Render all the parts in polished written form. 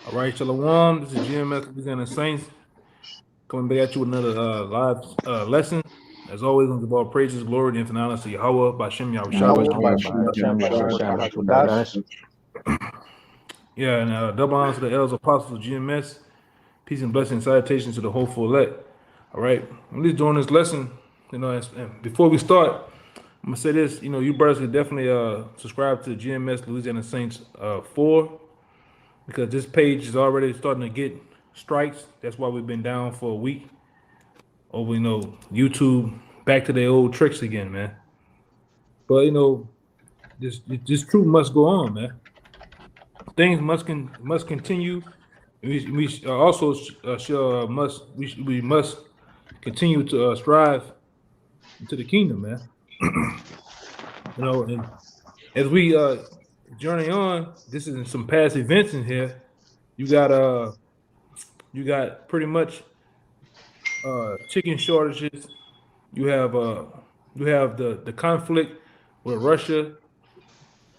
All right, Shalom. This is GMS Louisiana Saints coming back at you with another live lesson. As always, we give all praises, glory, and honor to Yahweh, Bashem Yahushua. Yeah, and double honor to the elders, apostles of GMS. Peace and blessing, salutations to the hopeful elect. All right, I'm just doing this lesson. And before we start, I'm gonna say this. You brothers can definitely subscribe to GMS Louisiana Saints 4. Because this page is already starting to get strikes. That's why we've been down for a week. Over, YouTube back to their old tricks again, man. But this truth must go on, man. Things must continue. We also must continue to strive into the kingdom, man. And as we journey on, this is some past events in here. You got pretty much chicken shortages. You have the conflict with Russia,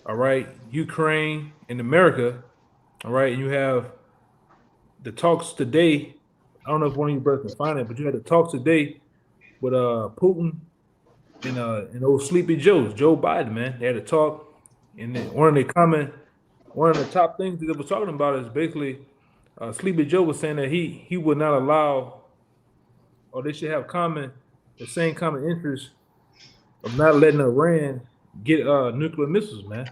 all right, Ukraine and America, all right, and you have the talks today. I don't know if one of you brothers can find it, but you had the talks today with Putin and old Sleepy Joe Biden, man. They had a talk, and then one of the top things that they were talking about is basically Sleepy Joe was saying that he would not allow, or they should have the same common interest of not letting Iran get nuclear missiles, man.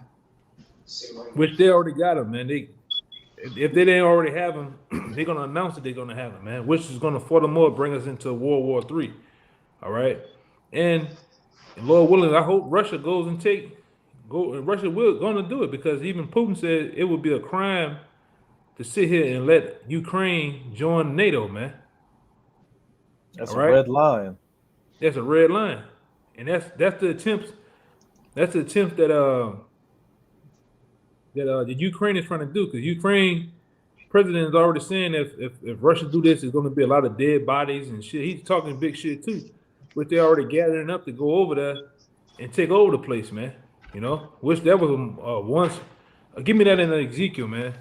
Which they already got them, man. If they didn't already have them, they're gonna announce that they're gonna have them, man. Which is gonna furthermore bring us into World War III. All right, and Lord willing, I hope Russia goes and Russia will gonna do it, because even Putin said it would be a crime to sit here and let Ukraine join NATO, man. That's a red line. That's a red line, and that's the attempt. That's the attempt that the Ukraine is trying to do, because Ukraine president is already saying if Russia do this, there's going to be a lot of dead bodies and shit. He's talking big shit too, which they're already gathering up to go over there and take over the place, man. Which that was once. Give me that in Ezekiel, man.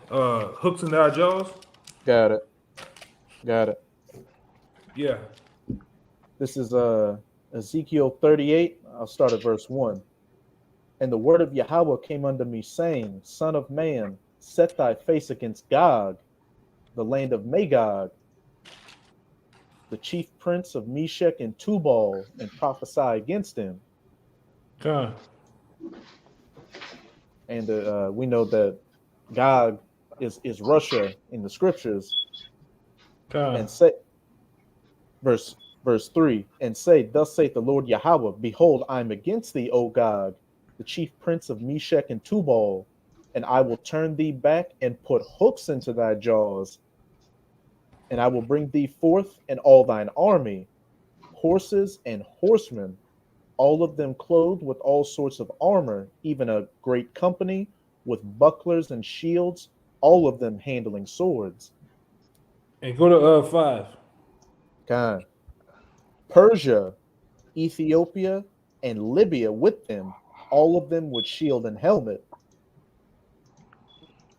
Hooks in our jaws. Got it. Yeah. This is Ezekiel 38. I'll start at verse 1. And the word of Yahweh came unto me, saying, Son of man, set thy face against Gog, the land of Magog, the chief prince of Meshech and Tubal, and prophesy against him. God. And we know that Gog is Russia in the scriptures. God. And say, verse 3, and say, Thus saith the Lord Yahweh, Behold, I am against thee, O Gog, the chief prince of Meshech and Tubal, and I will turn thee back and put hooks into thy jaws, and I will bring thee forth and all thine army, horses and horsemen, all of them clothed with all sorts of armor, even a great company with bucklers and shields, all of them handling swords. And go to 5. God. Persia, Ethiopia, and Libya with them, all of them with shield and helmet.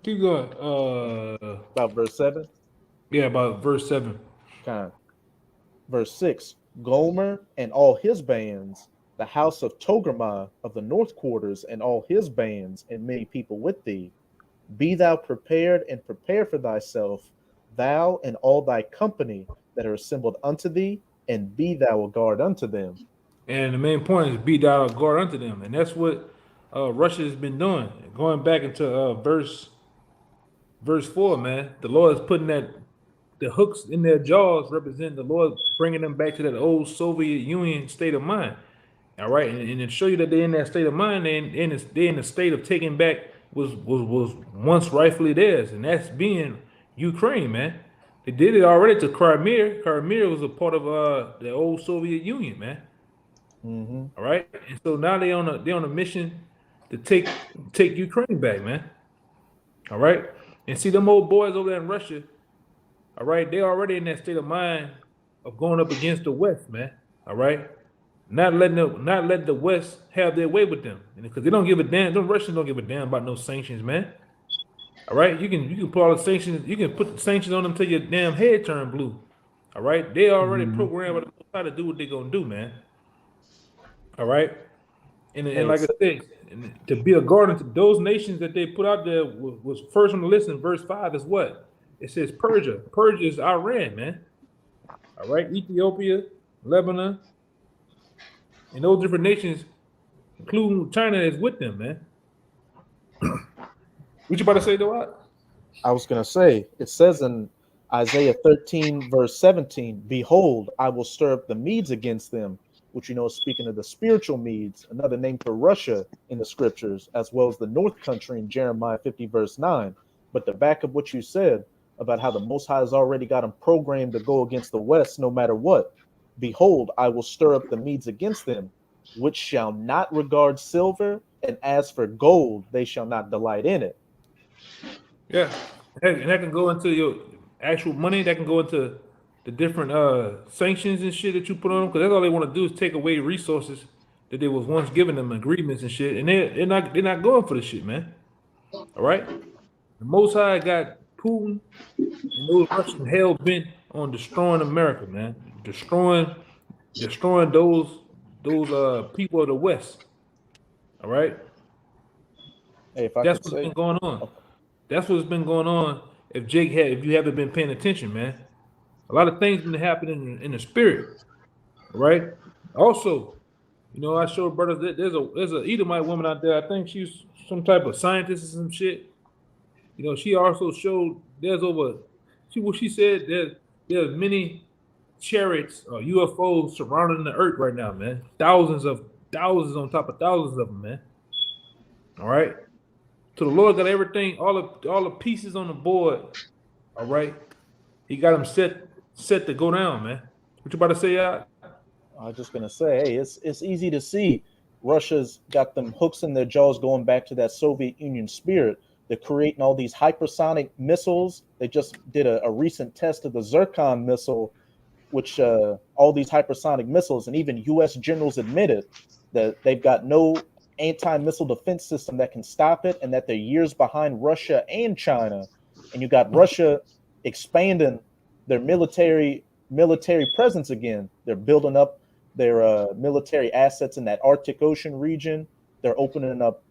Keep going. About verse 7? Yeah, about verse 7. God. Verse 6, Gomer and all his bands, the house of Togarmah of the north quarters and all his bands, and many people with thee. Be thou prepared and prepare for thyself, thou and all thy company that are assembled unto thee, and be thou a guard unto them. And the main point is be thou a guard unto them. And that's what Russia has been doing. Going back into verse 4, man, the Lord is putting the hooks in their jaws represent the Lord bringing them back to that old Soviet Union state of mind. All right, and to show you that they're in that state of mind, they're in the state of taking back was once rightfully theirs, and that's being Ukraine, man. They did it already to Crimea. Crimea was a part of the old Soviet Union, man. Mm-hmm. All right, and so now they're on a mission to take Ukraine back, man. All right, and see them old boys over there in Russia. All right, they're already in that state of mind of going up against the West, man. All right, not letting the West have their way with them, because they don't give a damn. Them Russians don't give a damn about no sanctions, man. All right, you can put all the sanctions. You can put the sanctions on them till your damn head turn blue. All right, they already Mhm. programmed how to do what they gonna do, man. All right, and Hey, like I said, and to be a guardian to those nations that they put out there was first on the list in verse 5 is what it says. Persia. Persia is Iran, man. All right, Ethiopia, Lebanon, and those different nations, including China, is with them, man. What you about to say, though? What? I was going to say, it says in Isaiah 13, verse 17, behold, I will stir up the Medes against them, which you know is speaking of the spiritual Medes, another name for Russia in the scriptures, as well as the North Country in Jeremiah 50, verse 9. But the back of what you said about how the Most High has already got them programmed to go against the West no matter what, behold, I will stir up the Medes against them, which shall not regard silver, and as for gold, they shall not delight in it. Yeah, heck, and that can go into your actual money. That can go into the different sanctions and shit that you put on them, because that's all they want to do is take away resources that they was once giving them, agreements and shit, and they're not going for the shit, man. All right, the Most High got Putin and those Russians hell bent on destroying America, man, destroying those people of the West. All right, Hey, if I that's could what's say, been going on. okay. That's what's been going on. If you haven't been paying attention, man, a lot of things been happening in the spirit, right? Also, I showed brothers that there's a Edomite woman out there. I think she's some type of scientist or some shit. She also showed there's over. She said there's many chariots or UFOs surrounding the earth right now, man. Thousands on top of thousands of them, man. All right. So the Lord got everything, all the pieces on the board. All right. He got them set to go down, man. What you about to say, I was just gonna say, hey, it's easy to see Russia's got them hooks in their jaws going back to that Soviet Union spirit. They're creating all these hypersonic missiles. They just did a recent test of the Zircon missile, which all these hypersonic missiles, and even U.S. generals admitted that they've got no anti-missile defense system that can stop it, and that they're years behind Russia and China. And you got Russia expanding their military presence again. They're building up their military assets in that Arctic Ocean region. They're opening up.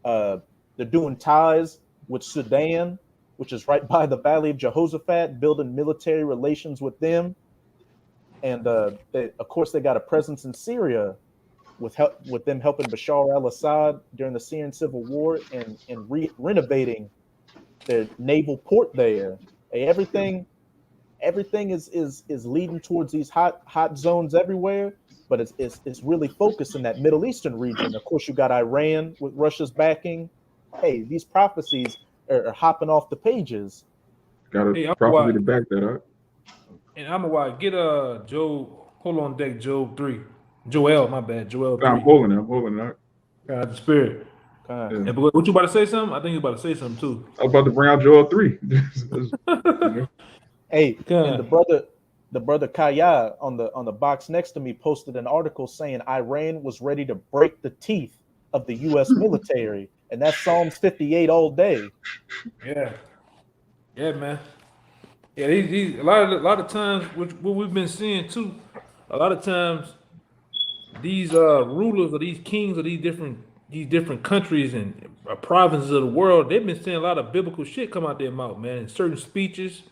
Uh, they're doing ties with Sudan, which is right by the Valley of Jehoshaphat, building military relations with them. And of course, they got a presence in Syria with them helping Bashar al-Assad during the Syrian civil war and renovating their naval port there. Hey, everything is leading towards these hot zones everywhere, but it's really focused in that Middle Eastern region. Of course, you got Iran with Russia's backing. Hey, these prophecies are hopping off the pages. Got a hey, I'm prophecy why to back that up. and I'm why get Job. Hold on deck, Job 3. Joel, my bad, Joel I'm 3. holding it. I'm holding it up. God the spirit. God. Yeah. And but what you about to say something? I think you about to say something too. I was about to bring out Joel 3. Hey, and God. the brother Kaya on the box next to me posted an article saying Iran was ready to break the teeth of the U.S. military, and that's Psalms 58 all day. Yeah. Yeah, man. Yeah, a lot of times what we've been seeing too, a lot of times these rulers or these kings of these different countries and provinces of the world, they've been seeing a lot of biblical shit come out their mouth, man. In certain speeches,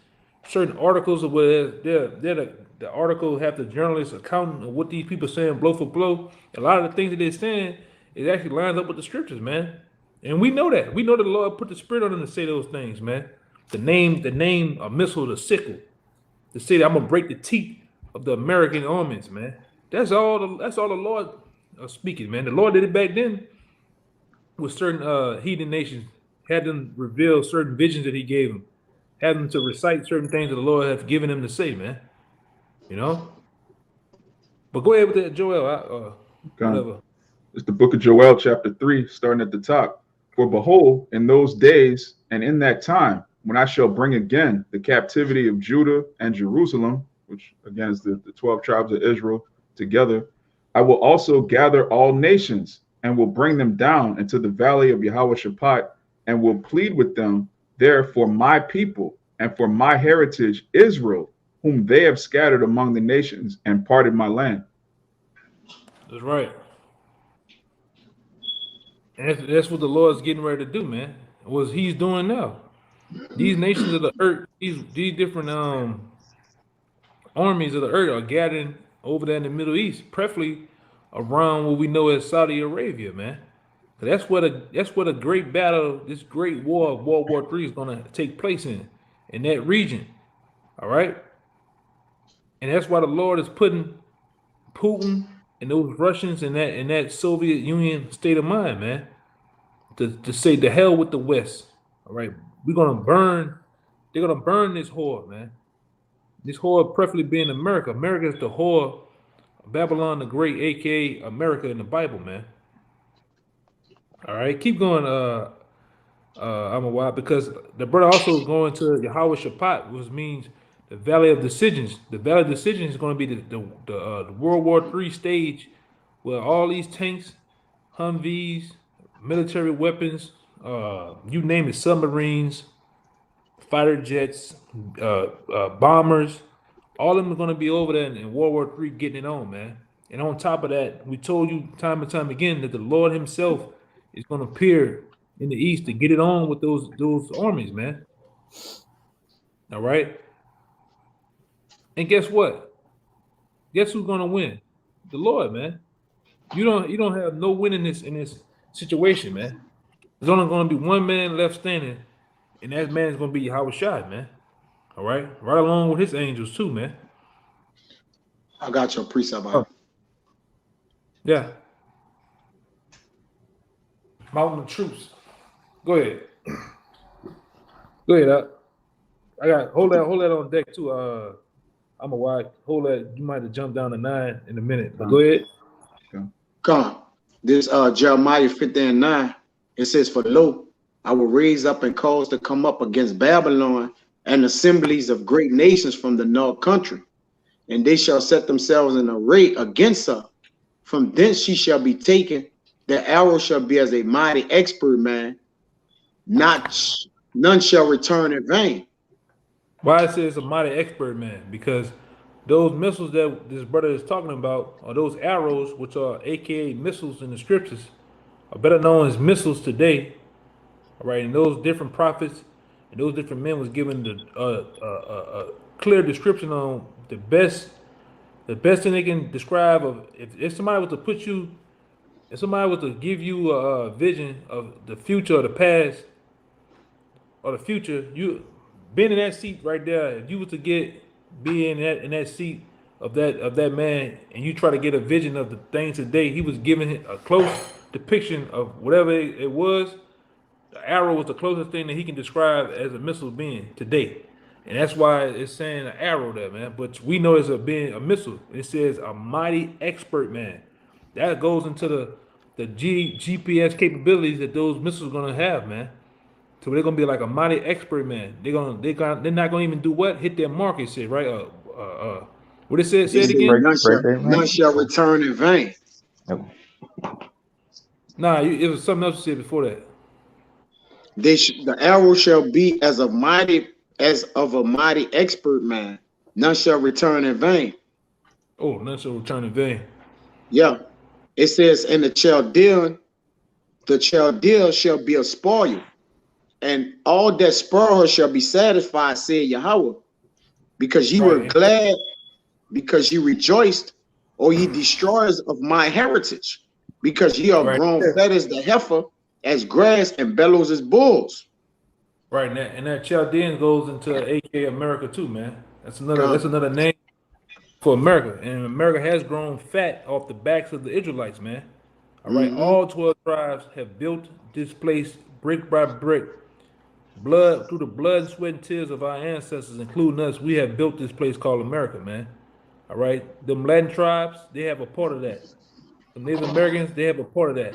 certain articles of where the article have the journalist accounting of what these people saying blow for blow. A lot of the things that they're saying it actually lines up with the scriptures, man. And we know that. We know that the Lord put the spirit on them to say those things, man. The name a missile, the sickle, to say that I'm gonna break the teeth of the American armies, man. That's all the Lord speaking, man. The Lord did it back then with certain heathen nations, had them reveal certain visions that He gave them, had them to recite certain things that the Lord has given them to say, man. You know. But go ahead with that, Joel. Whatever. It's the book of Joel, chapter 3, starting at the top. For behold, in those days and in that time, when I shall bring again the captivity of Judah and Jerusalem, which again is the 12 tribes of Israel together, I will also gather all nations and will bring them down into the valley of Yahweh Shaphat and will plead with them there for my people and for my heritage Israel, whom they have scattered among the nations and parted my land. That's right. And that's what the Lord's getting ready to do, man. What he's doing now. These nations of the earth, these different armies of the earth are gathering over there in the Middle East, preferably around what we know as Saudi Arabia, man. That's where the great battle, this great war of World War III is gonna take place in that region. All right. And that's why the Lord is putting Putin and those Russians in that Soviet Union state of mind, man. To say the hell with the West. All right. We're gonna burn, they're gonna burn this whore, man. This whore preferably being America. America is the whore, Babylon the Great, aka America in the Bible, man. All right, keep going, I'm a while, because the brother also is going to Yahweh Shaphat, which means the Valley of Decisions. The Valley of Decisions is going to be the World War III stage, where all these tanks, Humvees, military weapons, you name it, submarines, fighter jets, bombers, all of them are going to be over there in World War III getting it on, man. And on top of that, we told you time and time again that the Lord himself is going to appear in the east to get it on with those armies, man. All right. And guess what? Guess who's going to win? The Lord, man. You don't have no win in this situation, man. There's only going to be one man left standing, and that man is going to be Yahweh Shai, man. All right, right along with his angels too, man. I got your precept out. Yeah. Mountain of Truths. Go ahead. Go ahead. I got hold that on deck too. I'm a wide. Hold that. You might have to jump down to 9 in a minute. But go ahead. Come. This Jeremiah 15:9. It says, "For lo, I will raise up and cause to come up against Babylon and assemblies of great nations from the north country, and they shall set themselves in array against her. From thence she shall be taken. The arrow shall be as a mighty expert man. None shall return in vain." Why it says a mighty expert man? Because those missiles that this brother is talking about, or those arrows, which are AKA missiles in the scriptures, are better known as missiles today. All right, and those different prophets and those different men was given the clear description on the best thing they can describe of if somebody was to put you, if somebody was to give you a vision of the future or the past or the future, you being in that seat right there, if you was to be in that seat of that man, and you try to get a vision of the things today, he was giving a close depiction of whatever it was. The arrow was the closest thing that he can describe as a missile being today. And that's why it's saying an arrow there, man. But we know it's being a missile. It says a mighty expert man. That goes into the GPS capabilities that those missiles are gonna have, man. So they're gonna be like a mighty expert man. They're not gonna even do what? Hit their mark, it said, right? What it said? Say it again. None shall return in vain. Nah, it was something else you said before that. The arrow shall be as of a mighty expert man. None shall return in vain. Oh, none shall return in vain. Yeah. It says, and the Chaldean shall be a spoil, and all that spoil her shall be satisfied, said Yahweh, because ye were glad, because ye rejoiced, or ye destroyers of my heritage, because ye are grown fat as the heifer, as grass, and bellows as bulls. Right, and that Chaldean goes into AK America too, man. That's another name for America. And America has grown fat off the backs of the Israelites, man. All right, all 12 tribes have built this place brick by brick. Through the blood, sweat, and tears of our ancestors, including us, we have built this place called America, man. All right, them Latin tribes, they have a part of that. The Native Americans, they have a part of that.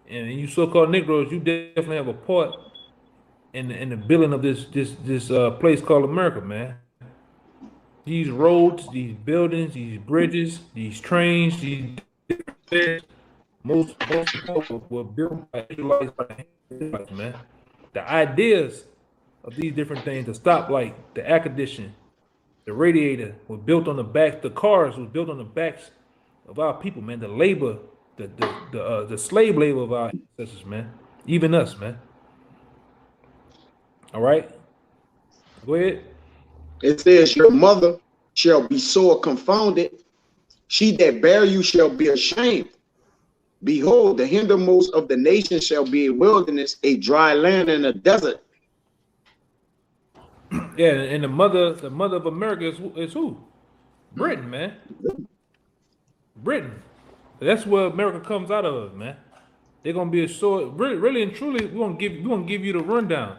And you so-called Negroes, you definitely have a part in the building of this place called America, man. These roads, these buildings, these bridges, these trains, most were built by Israelites, man. The ideas of these different things. The stoplight, the air conditioning, the radiator was built on the backs. The cars was built on the backs of our people, man. The labor, the slave labor of our ancestors, man. Even us, man. All right, go ahead. It says, your mother shall be sore confounded. She that bare you shall be ashamed. Behold, the hindermost of the nations shall be a wilderness, a dry land and a desert. Yeah, and the mother of America is who? Britain, man. Britain. That's where America comes out of, man. They're gonna be a sword. Really and truly, we're gonna give you the rundown.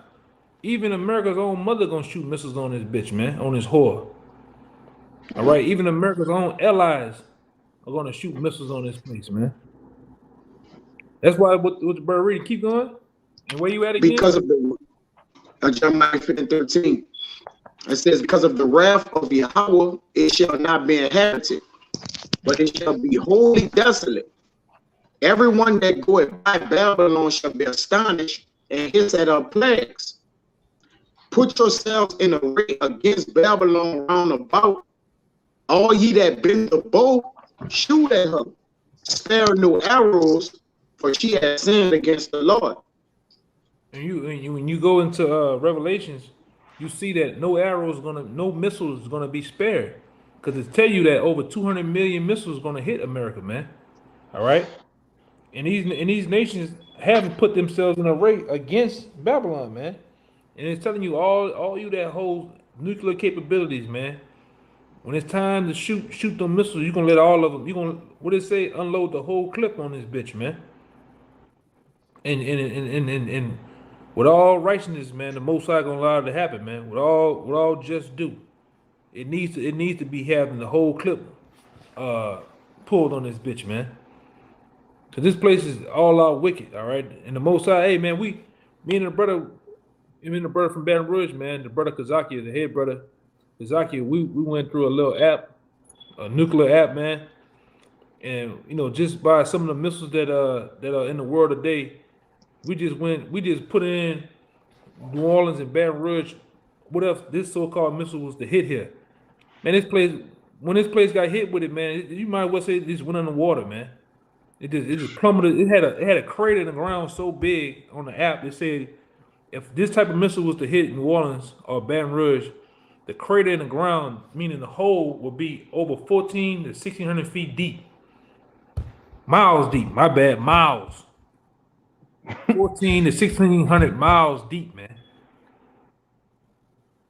Even America's own mother gonna shoot missiles on this bitch, man, on this whore. All right, even America's own allies are gonna shoot missiles on this place, man. That's why what the bird reading, keep going. And where you at again? Because of the Jeremiah 15:13. It says, because of the wrath of Yahweh, it shall not be inhabited, but it shall be wholly desolate. Everyone that goeth by Babylon shall be astonished and hiss at her plagues. Put yourselves in array against Babylon round about. All ye that bend the bow, shoot at her. Spare no arrows, for she has sinned against the Lord. And when you go into Revelations, you see that no missiles is gonna be spared, because it tell you that over 200 million missiles gonna hit America, man. All right, and these nations haven't put themselves in array against Babylon, man. And it's telling you all you that hold nuclear capabilities, man. When it's time to shoot them missiles, you're gonna let all of them. You're gonna, what it say, unload the whole clip on this bitch, man. And with all righteousness, man, the Most High gonna allow it to happen, man. With all just due, it needs to be having the whole clip pulled on this bitch, man. Cause this place is all out wicked, all right. And the Most High, hey, man, me and the brother from Baton Rouge, man, the brother Kazaki, the head brother Kazaki, we went through a little app, a nuclear app, man. And just by some of the missiles that are in the world today, we just put in New Orleans and Baton Rouge. What if this so-called missile was to hit here? Man, when this place got hit with it, man, you might well say it just went underwater, man. It just plummeted. It had a crater in the ground so big on the app. It said if this type of missile was to hit New Orleans or Baton Rouge, the crater in the ground, meaning the hole, would be over 14 to 1,600 feet deep. Miles deep, my bad, miles. 14 to 1,600 miles deep, man.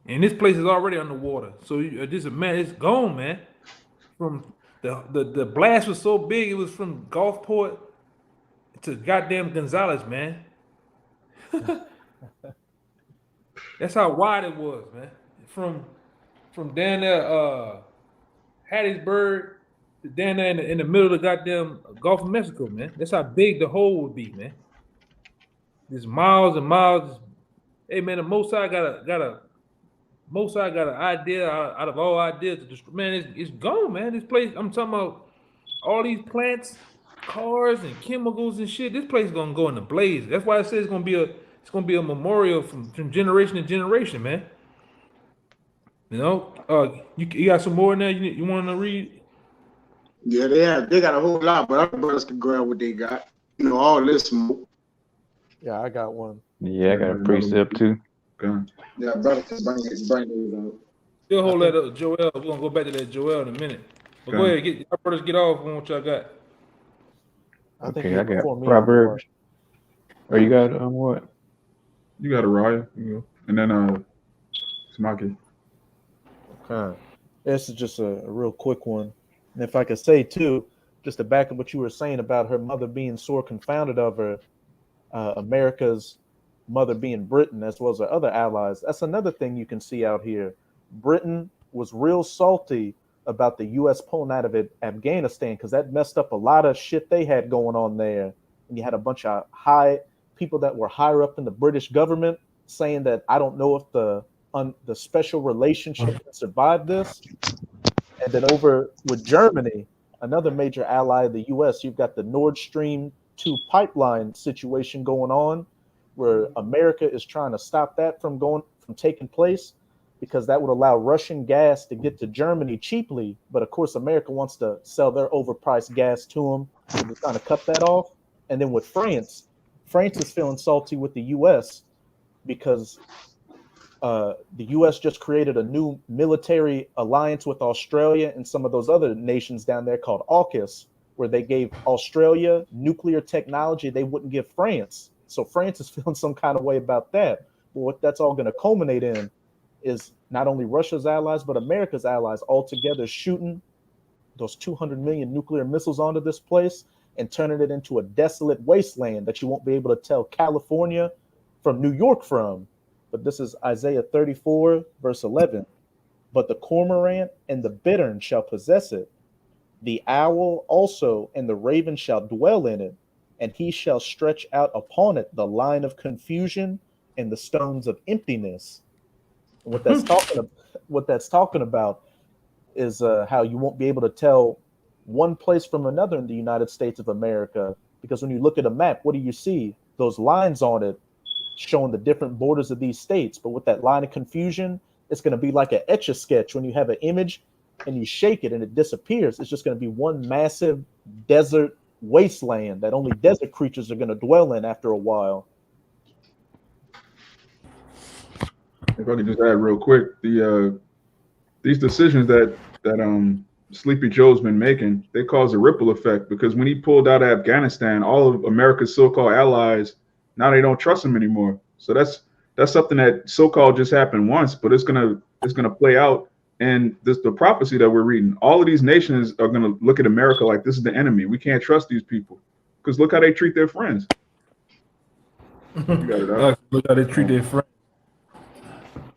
And this place is already underwater. So it's gone, man. From the blast was so big, it was from Gulfport to goddamn Gonzales, man. That's how wide it was, man. From down there, Hattiesburg to down there in the middle of the goddamn Gulf of Mexico, man. That's how big the hole would be, man. There's miles and miles. Hey, man, the Most High got an idea out of all ideas. Man, it's gone, man. This place, I'm talking about all these plants, cars, and chemicals and shit. This place is gonna go in a blaze. That's why I say it's gonna be a memorial from generation to generation, man. You got some more in there you want to read? Yeah, they got a whole lot, but other brothers can grab what they got. All this smoke. Yeah, I got one. Yeah, I got a precept too. Gun. Yeah, brother can bring these out. Still hold that up, Joel. We're gonna go back to that Joel in a minute. But go ahead, our brothers get off on what y'all got. Okay, I got Proverbs. Or you got what? You got Araya, and then Smaki. Okay. This is just a real quick one. And if I could say too, just to back up what you were saying about her mother being sore confounded of her, America's mother being Britain as well as her other allies. That's another thing you can see out here. Britain was real salty about the U.S. pulling out of Afghanistan because that messed up a lot of shit they had going on there. And you had a bunch of high people that were higher up in the British government saying that I don't know if the special relationship can survive this. And then over with Germany, another major ally of the U.S., you've got the Nord Stream 2 pipeline situation going on, where America is trying to stop that from from taking place, because that would allow Russian gas to get to Germany cheaply. But of course, America wants to sell their overpriced gas to them. So they're trying to cut that off. And then with France, France is feeling salty with the U.S. because the U.S. just created a new military alliance with Australia and some of those other nations down there called AUKUS, where they gave Australia nuclear technology they wouldn't give France. So France is feeling some kind of way about that. But what that's all going to culminate in is not only Russia's allies, but America's allies all together shooting those 200 million nuclear missiles onto this place and turning it into a desolate wasteland that you won't be able to tell California from New York from. But this is Isaiah 34, verse 11. But the cormorant and the bittern shall possess it. The owl also and the raven shall dwell in it, and he shall stretch out upon it the line of confusion and the stones of emptiness. And what that's talking about is how you won't be able to tell one place from another in the United States of America, because when you look at a map, what do you see? Those lines on it showing the different borders of these states. But with that line of confusion, it's going to be like an Etch-a-Sketch when you have an image and you shake it and it disappears. It's just going to be one massive desert wasteland that only desert creatures are going to dwell in after a while. If I could just add real quick, these decisions that Sleepy Joe's been making, they cause a ripple effect, because when he pulled out of Afghanistan, all of America's so-called allies, now they don't trust him anymore. So that's something that so-called just happened once, but it's gonna play out. And the prophecy that we're reading, all of these nations are gonna look at America like this is the enemy. We can't trust these people, because look how they treat their friends. Look how they treat their friends.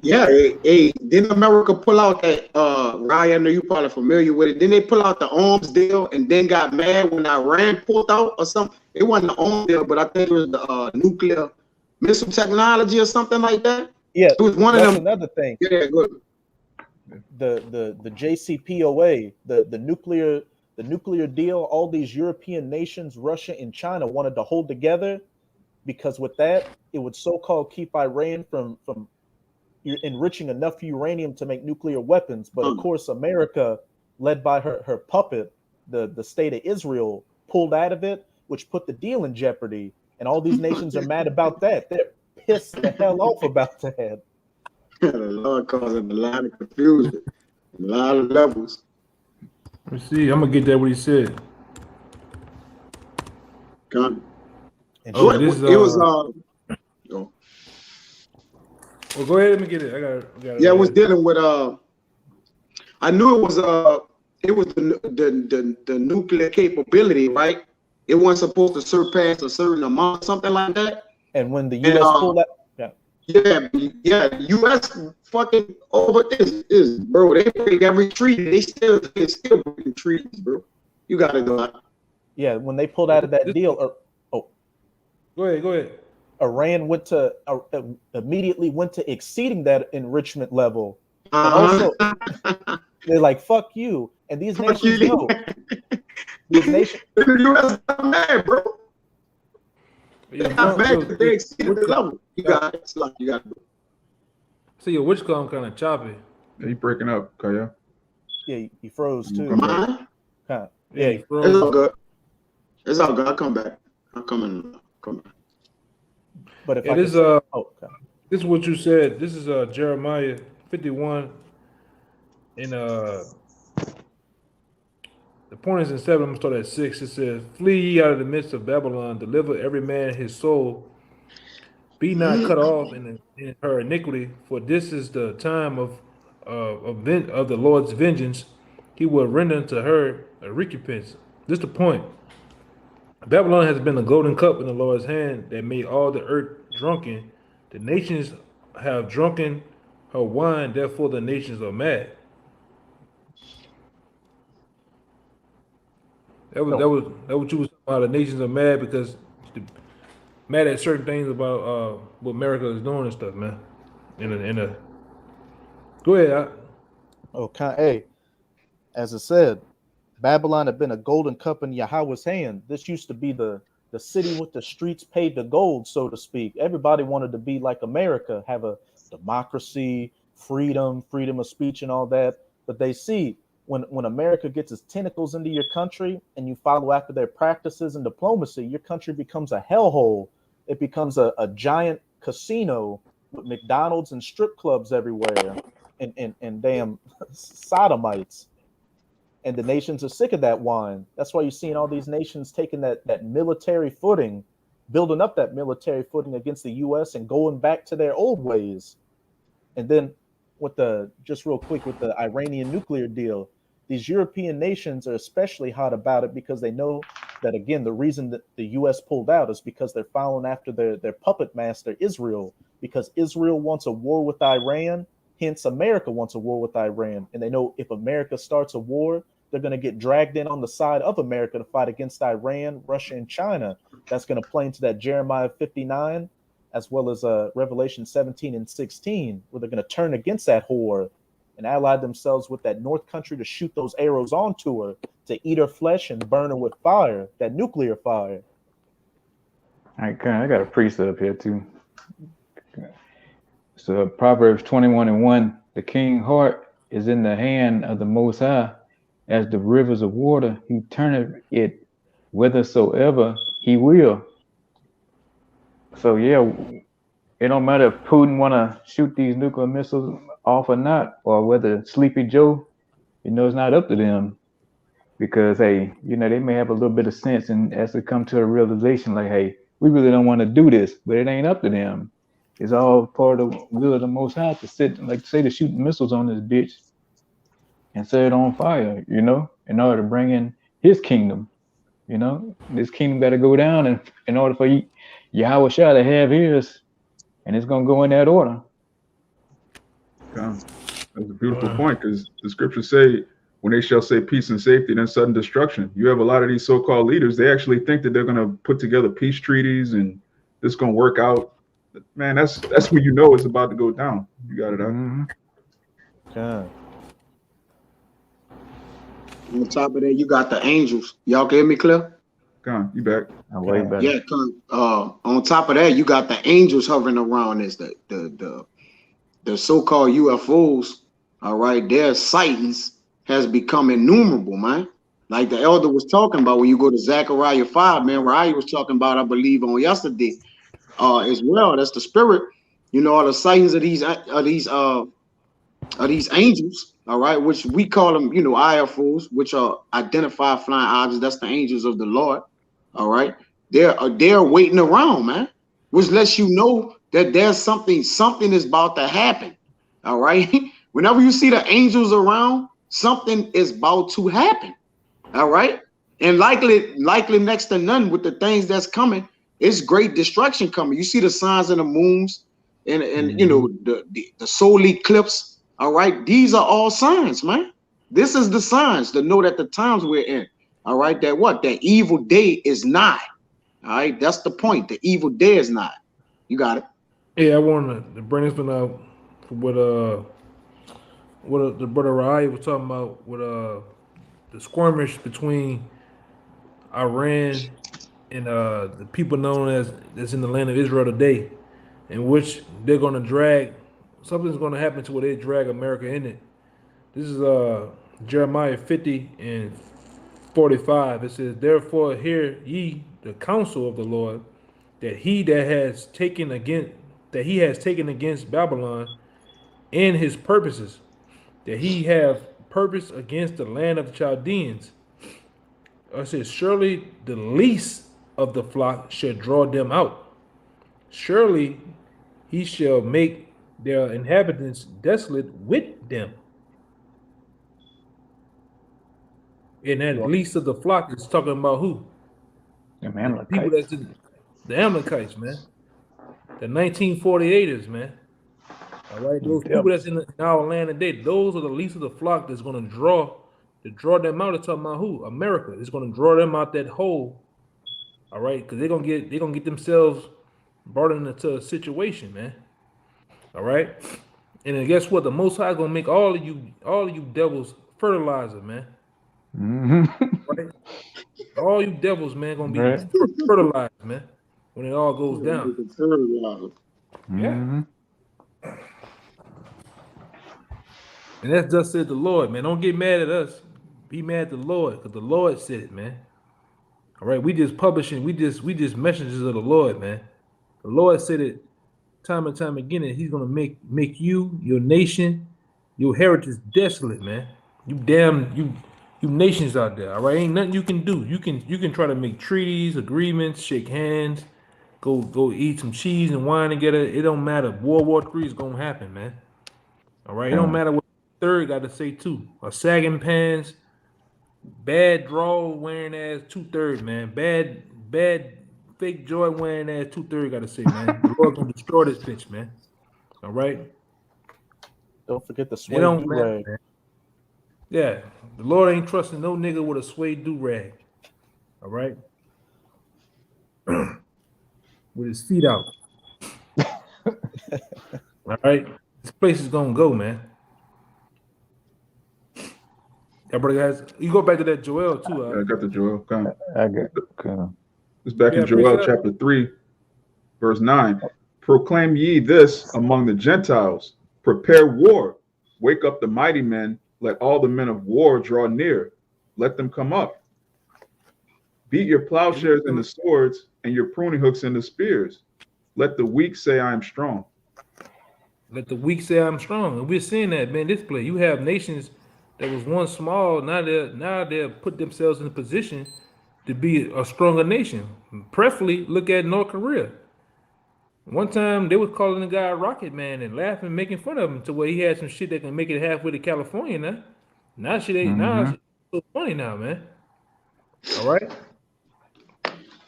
Yeah, hey, didn't America pull out that Ryan, I know you're probably familiar with it. Didn't they pull out the arms deal and then got mad when Iran pulled out or something? It wasn't the arms deal, but I think it was the nuclear missile technology or something like that. Yeah, it was one of them. Another thing. Yeah, good. The JCPOA, the nuclear deal, all these European nations, Russia and China, wanted to hold together, because with that, it would so-called keep Iran from enriching enough uranium to make nuclear weapons. But of course, America, led by her puppet, the state of Israel, pulled out of it, which put the deal in jeopardy. And all these nations are mad about that. They're pissed the hell off about that. The Lord causing a lot of confusion, a lot of levels. Let me see. I'm gonna get that what he said. God. Oh, this it was Well, go ahead. Let me get it. I got it. Yeah, it was dealing with I knew it was the nuclear capability, right? It wasn't supposed to surpass a certain amount, something like that. And when the U.S. pulled that, yeah, U.S. fucking over this, bro. They break every treaty. They still breaking treaties, bro. You gotta do it. Yeah, when they pulled out of that deal, Go ahead. Iran immediately went to exceeding that enrichment level. And also, they're like, "Fuck you!" And these nations know. These nations, the U.S. got mad, bro. They got mad because they exceeded the level. You got it. You got it. See, your witch column kind of choppy. Yeah, you breaking up, Kaya. Yeah, he froze too. Mine? Huh. Yeah, he froze. It's all good. It's all good. I'll come back. I'll come back. But if this is what you said. This is Jeremiah 51, and the point is in 7. I'm gonna start at 6. It says, "Flee ye out of the midst of Babylon, deliver every man his soul. Be not cut off in her iniquity, for this is the time of the Lord's vengeance. He will render unto her a recompense." This is the point. Babylon has been a golden cup in the Lord's hand that made all the earth drunken. The nations have drunken her wine, therefore the nations are mad. That was what you was talking about. The nations are mad because mad at certain things about what America is doing and stuff, man. Go ahead. Hey, as I said, Babylon had been a golden cup in Yahweh's hand. This used to be the city with the streets paved to gold, so to speak. Everybody wanted to be like America, have a democracy, freedom of speech, and all that. But they see when America gets its tentacles into your country and you follow after their practices and diplomacy, your country becomes a hellhole. It becomes a giant casino with McDonald's and strip clubs everywhere and damn sodomites. And the nations are sick of that wine. That's why you're seeing all these nations taking that military footing, building up that military footing against the U.S. and going back to their old ways. And then with just real quick with the Iranian nuclear deal, these European nations are especially hot about it because they know that, again, the reason that the U.S. pulled out is because they're following after their puppet master, Israel, because Israel wants a war with Iran. Hence, America wants a war with Iran. And they know if America starts a war, they're going to get dragged in on the side of America to fight against Iran, Russia, and China. That's going to play into that Jeremiah 59, as well as Revelation 17 and 16, where they're going to turn against that whore and ally themselves with that North country to shoot those arrows onto her, to eat her flesh and burn her with fire, that nuclear fire. All right, I got a precept up here too. So Proverbs 21:1, the king's heart is in the hand of the Most High, as the rivers of water, he turneth it whithersoever he will. So yeah, it don't matter if Putin want to shoot these nuclear missiles off or not, or whether Sleepy Joe, it's not up to them, because hey, they may have a little bit of sense and as to come to a realization like, hey, we really don't want to do this, but it ain't up to them. It's all part of the will of the Most High to to shoot missiles on this bitch and set it on fire, in order to bring in his kingdom. This kingdom got to go down, and in order for Yahweh Shah to have his, and it's going to go in that order. That's a beautiful point, because the scriptures say, when they shall say peace and safety, then sudden destruction. You have a lot of these so-called leaders, they actually think that they're going to put together peace treaties and this going to work out. Man, that's when it's about to go down. You got it out. Mm-hmm. Yeah. On top of that, you got the angels. Y'all can hear me clear? Come, you back? I'm way better. Yeah. On top of that, you got the angels hovering around as the so-called UFOs. All right, their sightings has become innumerable, man. Like the elder was talking about when you go to Zechariah 5, man, where I was talking about, I believe, on yesterday, as well. That's the spirit. All the sightings of these angels, all right, which we call them, IFOs, which are identified flying objects. That's the angels of the Lord. All right, they're waiting around, man, which lets you know that there's something is about to happen. All right, whenever you see the angels around, something is about to happen. All right, and likely next to none with the things that's coming. It's great destruction coming. You see the signs of the moons and the solar eclipse. All right, these are all signs, man. This is the signs to know that the times we're in. All right, that evil day is nigh. All right, that's the point. The evil day is nigh. You got it. Yeah, I wanted to bring this one up for what the brother Rai was talking about with the skirmish between Iran and the people known that's in the land of Israel today, in which they're going to drag, something's going to happen to where they drag America in it. This is Jeremiah 50 and 45. It says, therefore hear ye the counsel of the Lord, that he has taken against Babylon and his purposes, that he have purpose against the land of the Chaldeans. It says, surely the least of the flock shall draw them out. Surely he shall make their inhabitants desolate with them. And that least of the flock is talking about who? The Amalekites. People that's in the Amalekites, man. The 1948ers, man. All right, those people that's in our land today, those are the least of the flock that's going to draw them out. It's talking about who? America. It's going to draw them out that hole. All right, because they're gonna get themselves brought into a situation, man. All right, and then guess what? The Most High gonna make all of you devils fertilizer, man. Mm-hmm. Right? All you devils, man, gonna be fertilized, man. When it all goes down. Mm-hmm. Yeah. And that's just said the Lord, man. Don't get mad at us. Be mad at the Lord, because the Lord said it, man. All right, we just publishing, we just messengers of the Lord, man. The Lord said it time and time again, and He's gonna make you, your nation, your heritage desolate, man. You nations out there, all right? Ain't nothing you can do. You can try to make treaties, agreements, shake hands, go eat some cheese and wine together. It don't matter. World War III is gonna happen, man. All right, it don't matter what the third got to say too. Or sagging pants, bad draw wearing ass 2/3, man. Bad fake joy wearing ass 2/3 got to say, man. The Lord gonna destroy this bitch, man. All right, Don't forget the it suede don't do matter, rag. man. Yeah, the Lord ain't trusting no nigga with a suede do rag. All right, with his feet out. All right, this place is gonna go, man. Everybody guys, you go back to that Joel too. I got the Joel. Come. I got okay. It's back Yeah, in Joel appreciate it. chapter 3, verse 9. Proclaim ye this among the Gentiles. Prepare war. Wake up the mighty men. Let all the men of war draw near. Let them come up. Beat your plowshares into swords and your pruning hooks into spears. Let the weak say, I am strong. Let the weak say I'm strong. And we're seeing that, man, display. You have nations that was once small, now they're put themselves in a position to be a stronger nation. Preferably look at North Korea. One time they was calling the guy Rocket Man and laughing, making fun of him to where he had some shit that can make it halfway to California now. Now shit ain't now it's so funny now, man. All right.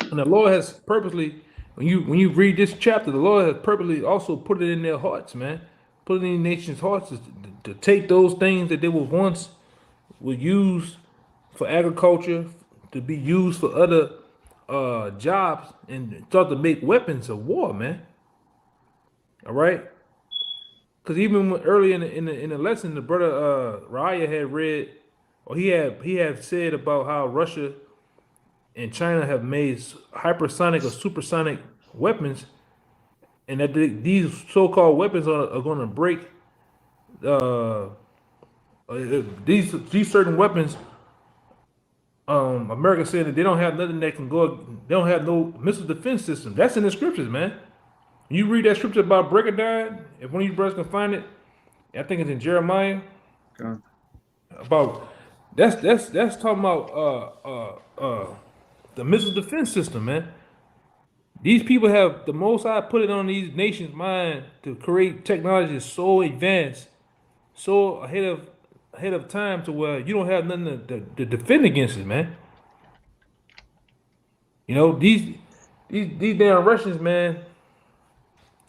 And the Lord has purposely, when you read this chapter, the Lord has purposely also put it in their hearts, man. Put it in the nation's hearts to take those things that they were once were used for agriculture, to be used for other jobs, and start to make weapons of war, man. All right. Because even early in the lesson, the brother Raya had read, or he had said about how Russia and China have made hypersonic or supersonic weapons, and that these so-called weapons are going to break these certain weapons. America said that they don't have nothing that can go. They don't have no missile defense system. That's in the scriptures, man. You read that scripture about Breakadine. If one of you brothers can find it, I think it's in Jeremiah. Okay. About that's talking about the missile defense system, man. These people have the most I put it on these nations' mind to create technology so advanced, so ahead of time to where you don't have nothing to defend against it, man. You know, these damn Russians, man.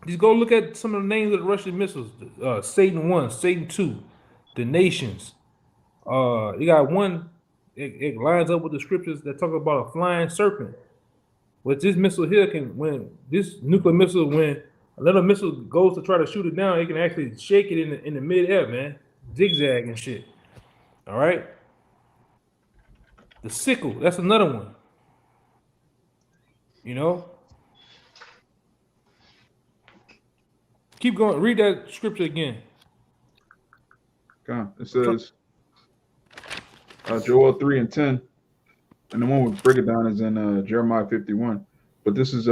Just go look at some of the names of the Russian missiles. Satan 1, Satan 2, the nations. You got one, it lines up with the scriptures that talk about a flying serpent. But this missile here when this nuclear missile, when another missile goes to try to shoot it down, it can actually shake it in the midair, man. Zigzag and shit. All right. The sickle, that's another one. You know. Keep going. Read that scripture again. Okay. It says Joel 3 and 10. And the one with break it down is in Jeremiah 51. But this is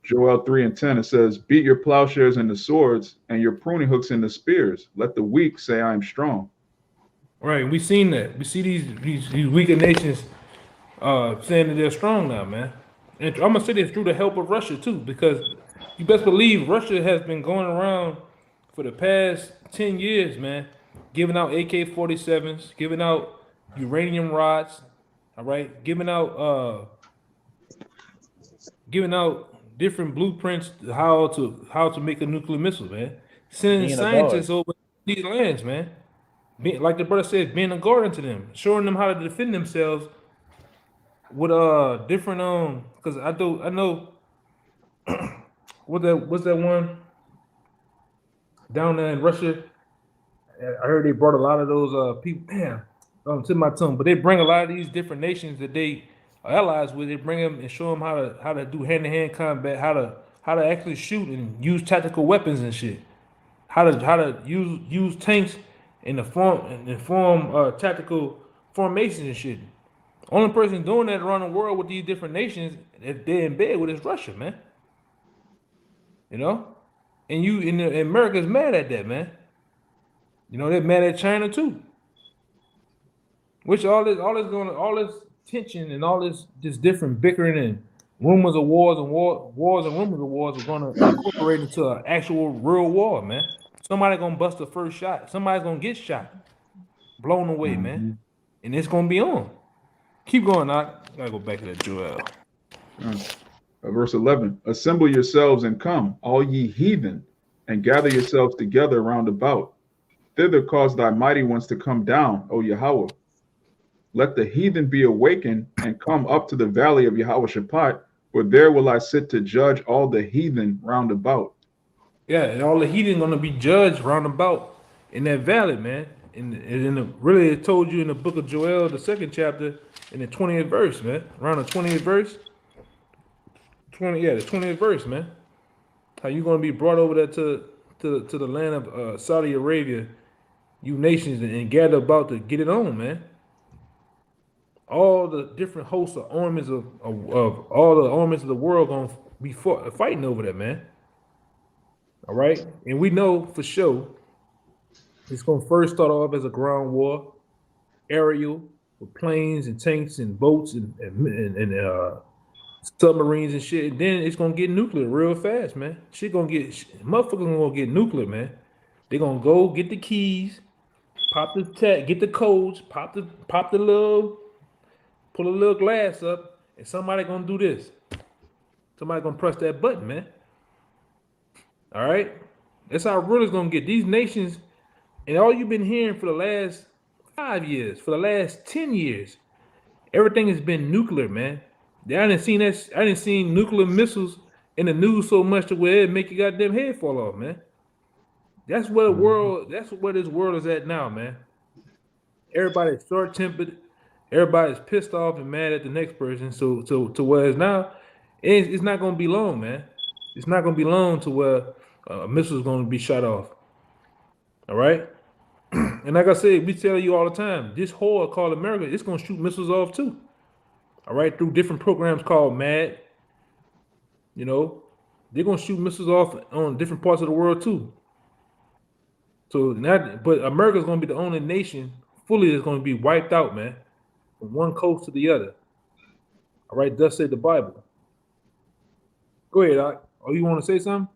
Joel 3 and 10. It says, beat your plowshares into swords and your pruning hooks into spears. Let the weak say I am strong. Right, we seen that. We see these weaker nations saying that they're strong now, man. And I'm gonna say this through the help of Russia too, because you best believe Russia has been going around for the past 10 years, man, giving out AK-47s, giving out uranium rods, all right, giving out different blueprints how to make a nuclear missile, man. Sending Being a scientists guard. over these lands, man. Like the brother said, being a guardian to them, showing them how to defend themselves with different because I know what's that one down there in Russia. I heard they brought a lot of those people. Damn, to my tongue, but they bring a lot of these different nations that they are allies with. They bring them and show them how to do hand-to-hand combat, how to actually shoot and use tactical weapons and shit. How to use tanks and form tactical formations and shit. Only person doing that around the world with these different nations, if they're in bed with, is Russia, man. You know, and America's mad at that, man. You know, they're mad at China too. Which all this tension and all this different bickering and rumors of wars and wars and rumors of wars are gonna incorporate into an actual real war, man. Somebody gonna bust the first shot. Somebody's gonna get shot, blown away, man, and it's gonna be on. Keep going, I gotta go back to that Joel. Verse 11, assemble yourselves and come, all ye heathen, and gather yourselves together round about. Thither cause thy mighty ones to come down, O Yahweh. Let the heathen be awakened and come up to the valley of Yahweh Shaphat, for there will I sit to judge all the heathen round about. Yeah, and all the heathen gonna be judged round about in that valley, man. Really, it told you in the book of Joel, the 2nd chapter, in the 20th verse, man. Around the 20th verse. The 20th verse, man. How you gonna be brought over there to the land of Saudi Arabia, you nations, and gather about to get it on, man. All the different hosts of armies of all the armies of the world gonna be fighting over that, man. All right, and we know for sure it's gonna first start off as a ground war, aerial with planes and tanks and boats and submarines and shit. And then it's gonna get nuclear real fast, man. Motherfuckers gonna get nuclear, man. They're gonna go get the keys, pop the get the codes, pop the little, pull a little glass up, and somebody gonna do this. Somebody gonna press that button, man. All right, that's how real it's gonna get. These nations, and all you've been hearing for the last 5 years, for the last 10 years, everything has been nuclear, man. I didn't see nuclear missiles in the news so much to where it make your goddamn head fall off, man. That's where the world. That's where this world is at now, man. Everybody's short-tempered. Everybody's pissed off and mad at the next person. So to where it's now, it's not gonna be long, man. It's not gonna be long to where a missile is gonna be shot off. All right. And like I said, we tell you all the time, this whore called America, it's gonna shoot missiles off too. All right, through different programs called MAD. You know, they're gonna shoot missiles off on different parts of the world too. But America's gonna be the only nation fully that's gonna be wiped out, man, from one coast to the other. All right, thus said the Bible. Go ahead, Doc. Oh, you want to say something?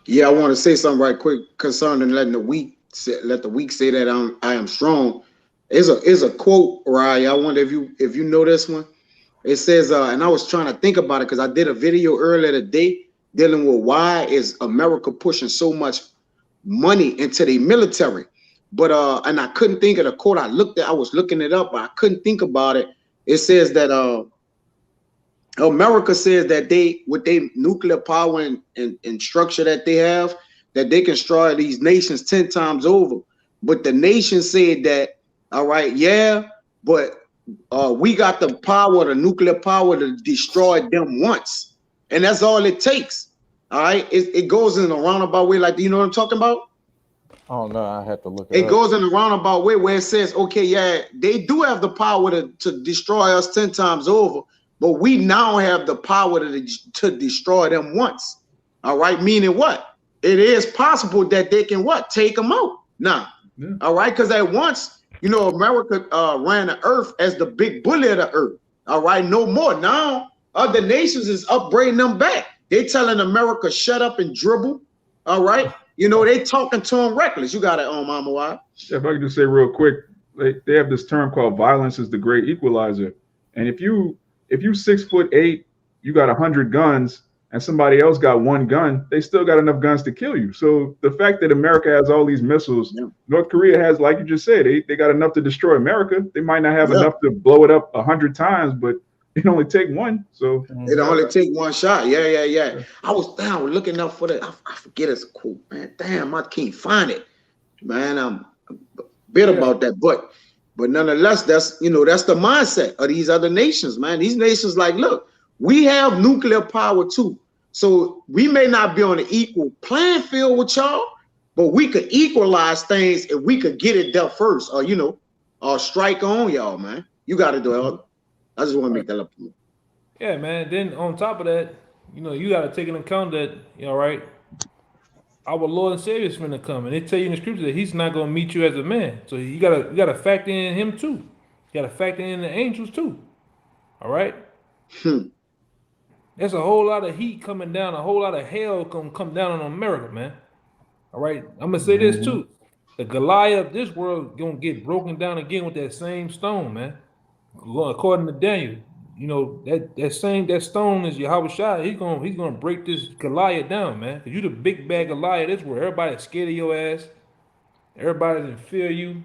Yeah, I want to say something right quick concerning letting the weak say that I am strong. Is a quote, Ryan. I wonder if you know this one. It says, and I was trying to think about it because I did a video earlier today dealing with why is America pushing so much money into the military. But and I couldn't think of the quote. I was looking it up, but I couldn't think about it. It says that America says that they, with their nuclear power and structure that they have, that they can destroy these nations 10 times over. But the nation said that, all right, yeah, but we got the power, the nuclear power to destroy them once. And that's all it takes. All right. It goes in a roundabout way. Like, do you know what I'm talking about? Oh no, I have to look it up. It goes in a roundabout way where it says, okay, yeah, they do have the power to destroy us 10 times over, but we now have the power to destroy them once. All right. Meaning what? It is possible that they can what? Take them out. Now, all right. Because at once, you know, America ran the earth as the big bully of the earth. All right. No more. Now, other nations is upbraiding them back. They telling America, shut up and dribble. All right. You know, they talking to them reckless. You got it on, Mama Wild. Yeah, if I could just say real quick, they have this term called violence is the great equalizer. And if you 6'8", you got 100 guns, and somebody else got 1 gun, they still got enough guns to kill you. So the fact that America has all these missiles, North Korea has, like you just said, they got enough to destroy America. They might not have enough to blow it up 100 times, but it only take one. So it only take one shot. Yeah. I was looking up for that. I forget it's a quote, man. Damn, I can't find it, man. I'm a bit about that, but nonetheless, that's the mindset of these other nations, man. These nations like, look, we have nuclear power too, so we may not be on an equal playing field with y'all, But we could equalize things if we could get it done first, or strike on y'all, man. You got to do it. I just want to make that up to you. Yeah, man. Then on top of that, you got to take into account that, right, our Lord and Savior is going to come, and they tell you in the scripture that He's not going to meet you as a man. So you gotta factor in Him too. You gotta factor in the angels too. All right. There's a whole lot of heat coming down, a whole lot of hell gonna come down on America, man. All right. I'm gonna say this too: the Goliath of this world gonna get broken down again with that same stone, man. According to Daniel, that stone is Yahweh Shai. He's gonna break this Goliath down, man. Cause you the big bad Goliath. This where everybody's scared of your ass. Everybody's in fear of you.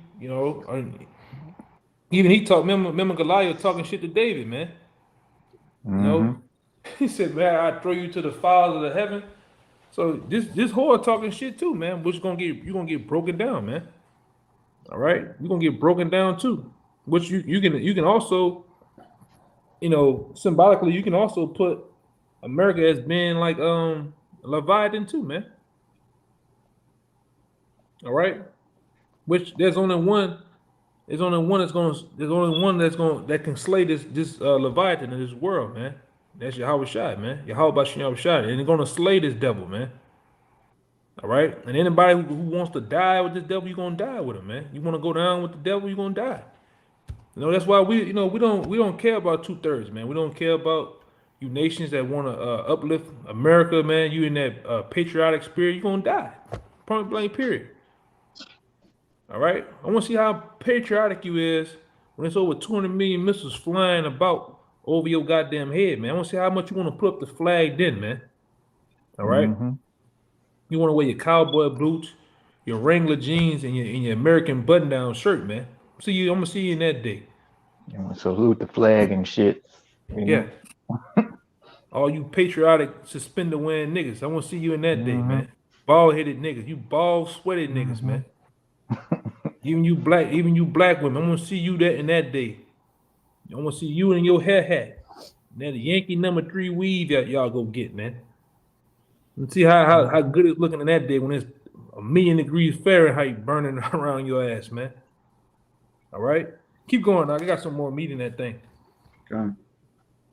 Even he talked. Remember Goliath talking shit to David, man. He said, "Man, I throw you to the fowls of the heaven." So this whore talking shit too, man. Which you're gonna get broken down, man. All right, you're gonna get broken down too. Which you can also, symbolically, you can also put America as being like Leviathan too, man. All right, which there's only one that can slay this Leviathan in this world, man. That's Yahweh Shai, man. Yahweh Shai, and they're gonna slay this devil, man. All right, and anybody who wants to die with this devil, you're gonna die with him, man. You want to go down with the devil, you're gonna die. That's why we don't care about 2/3, man. We don't care about you nations that want to uplift America, man. You in that patriotic spirit, you're gonna die. Point blank, period. All right, I want to see how patriotic you is when it's over 200 million missiles flying about over your goddamn head, man. I want to see how much you want to put up the flag then, man. All right. You want to wear your cowboy boots, your Wrangler jeans, and your American button-down shirt, man. I'm gonna see you in that day. You want to salute the flag and shit. Yeah. All you patriotic suspender wearing niggas, I want to see you in that day, man. Bald headed niggas, you bald sweated niggas, man. Even you black women, I want to see you in that day. I want to see you in your hair hat. That Yankee #3 weave that y'all go get, man. And see how good it's looking in that day when it's 1,000,000 degrees Fahrenheit burning around your ass, man. All right? Keep going, dog. I got some more meat in that thing. Okay.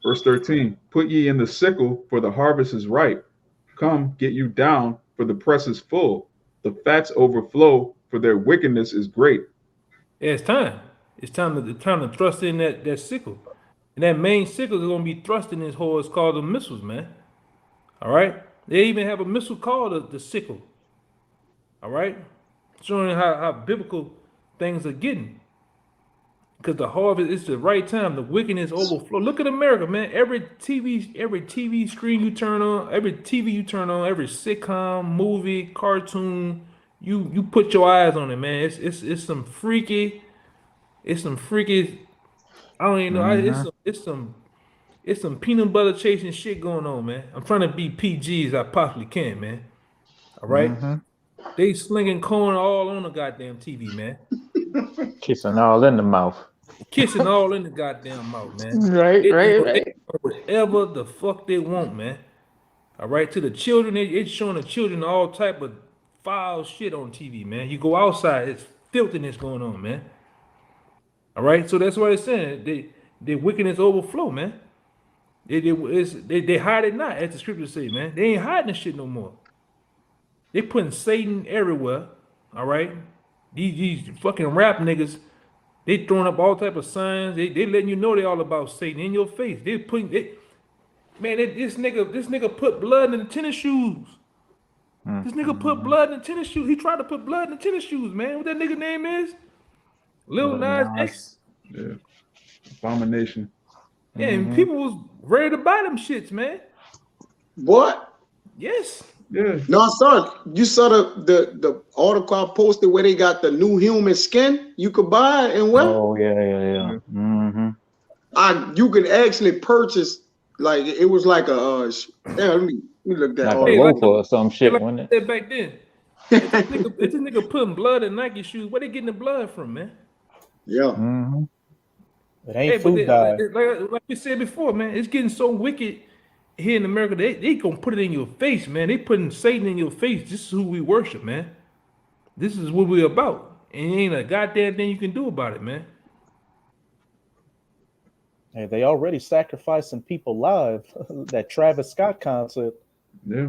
Verse 13, put ye in the sickle, for the harvest is ripe. Come, get you down, for the press is full. The fats overflow, for their wickedness is great. Yeah, it's time. It's time to thrust in that sickle. And that main sickle is going to be thrust in this hole. It's called the missiles, man. All right? They even have a missile called the sickle. All right? Showing how biblical things are getting. Because the harvest is the right time. The wickedness overflow. Look at America, man. Every TV screen you turn on, every TV you turn on, every sitcom, movie, cartoon, you put your eyes on it, man. It's some freaky. It's some freaky. I don't even know. It's some peanut butter chasing shit going on, man. I'm trying to be PG as I possibly can, man. All right. They slinging corn all on the goddamn TV, man. Kissing all in the mouth. Kissing all in the goddamn mouth, man. Right. Whatever the fuck they want, man. All right. To the children, it's showing the children all type of foul shit on TV, man. You go outside, it's filthiness going on, man. All right. So that's what it's saying. The wickedness overflow, man. They hide it not, as the scriptures say, man. They ain't hiding the shit no more. They putting Satan everywhere. All right. These fucking rap niggas, they throwing up all type of signs. They letting you know they all about Satan in your face. They putting it. Man, this nigga put blood in the tennis shoes. This nigga put blood in the tennis shoes. He tried to put blood in the tennis shoes, man. What that nigga name is? Lil Nas X. Yeah. Abomination. Yeah, and people was ready to buy them shits, man. What? Yes. Yeah. No, I saw it. You saw the article I posted where they got the new human skin you could buy and wear. Oh yeah. You could actually purchase, like, it was like a let me look that Like up. a loafer or some shit, wasn't it? That back then. It's this nigga putting blood in Nike shoes. Where they getting the blood from, man? Yeah. It ain't food dye. Like we said before, man, it's getting so wicked here in America. They gonna put it in your face, man. They putting Satan in your face. This is who we worship, man. This is what we're about. And ain't a goddamn thing you can do about it, man. Hey, they already sacrificing people live. That Travis Scott concert. Yeah.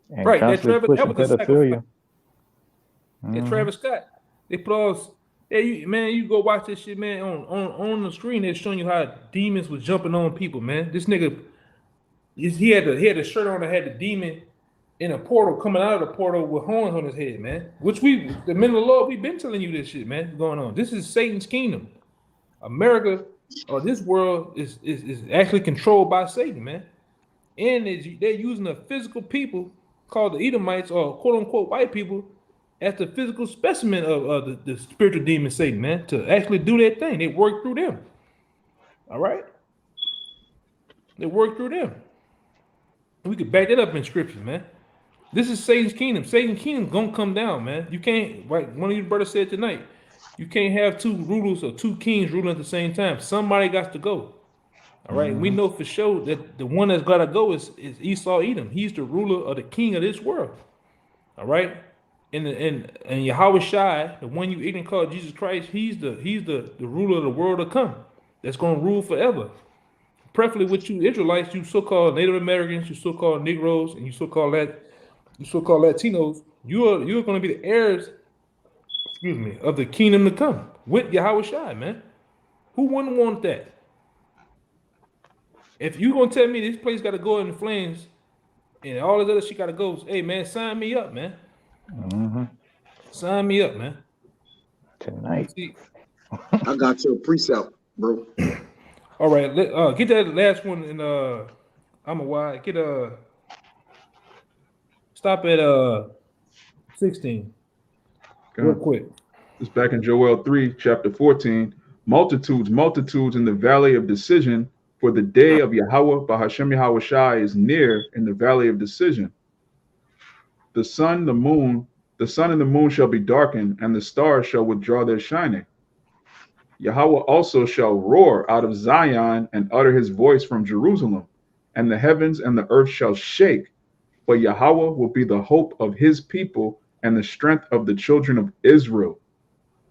And Right, constantly that pushing was a sacrifice. pedophilia. That Travis Scott. They put all man, you go watch this shit, man. On the screen, they're showing you how demons was jumping on people, man. This nigga, he had a shirt on that had the demon in a portal coming out of the portal with horns on his head, man. Which the men of the Lord, we've been telling you this shit, man, going on. This is Satan's kingdom. America or this world is actually controlled by Satan, man. And they're using a physical people called the Edomites or quote unquote white people as the physical specimen of the spiritual demon Satan, man, to actually do their thing. They work through them. All right? They work through them. We could back that up in scripture, man. This is Satan's kingdom. Satan's kingdom gonna come down, man. You can't, like one of you brothers said tonight, you can't have two rulers or two kings ruling at the same time. Somebody got to go. All right. We know for sure that the one that's gotta go is Esau Edom. He's the ruler or the king of this world. All right. And Yahweh Shai, the one you even call Jesus Christ, he's the ruler of the world to come. That's gonna rule forever. Preferably with you Israelites, you so-called Native Americans, you so-called Negroes, and you so-called Latinos, you're gonna be the heirs, of the kingdom to come with Yahweh Shai, man. Who wouldn't want that? If you gonna tell me this place gotta go in the flames and all this other shit gotta go, hey man, sign me up, man. Sign me up, man. Tonight. See, I got your precept, bro. all right, get that last one and I'm a wide. Stop at 16. Real quick. It's back in Joel 3, chapter 14. Multitudes in the valley of decision, for the day of Yahweh Bahashem Yahweh Shai is near in the valley of decision. The sun and the moon shall be darkened, and the stars shall withdraw their shining. Yahweh also shall roar out of Zion and utter his voice from Jerusalem, and the heavens and the earth shall shake. But Yahweh will be the hope of his people and the strength of the children of Israel.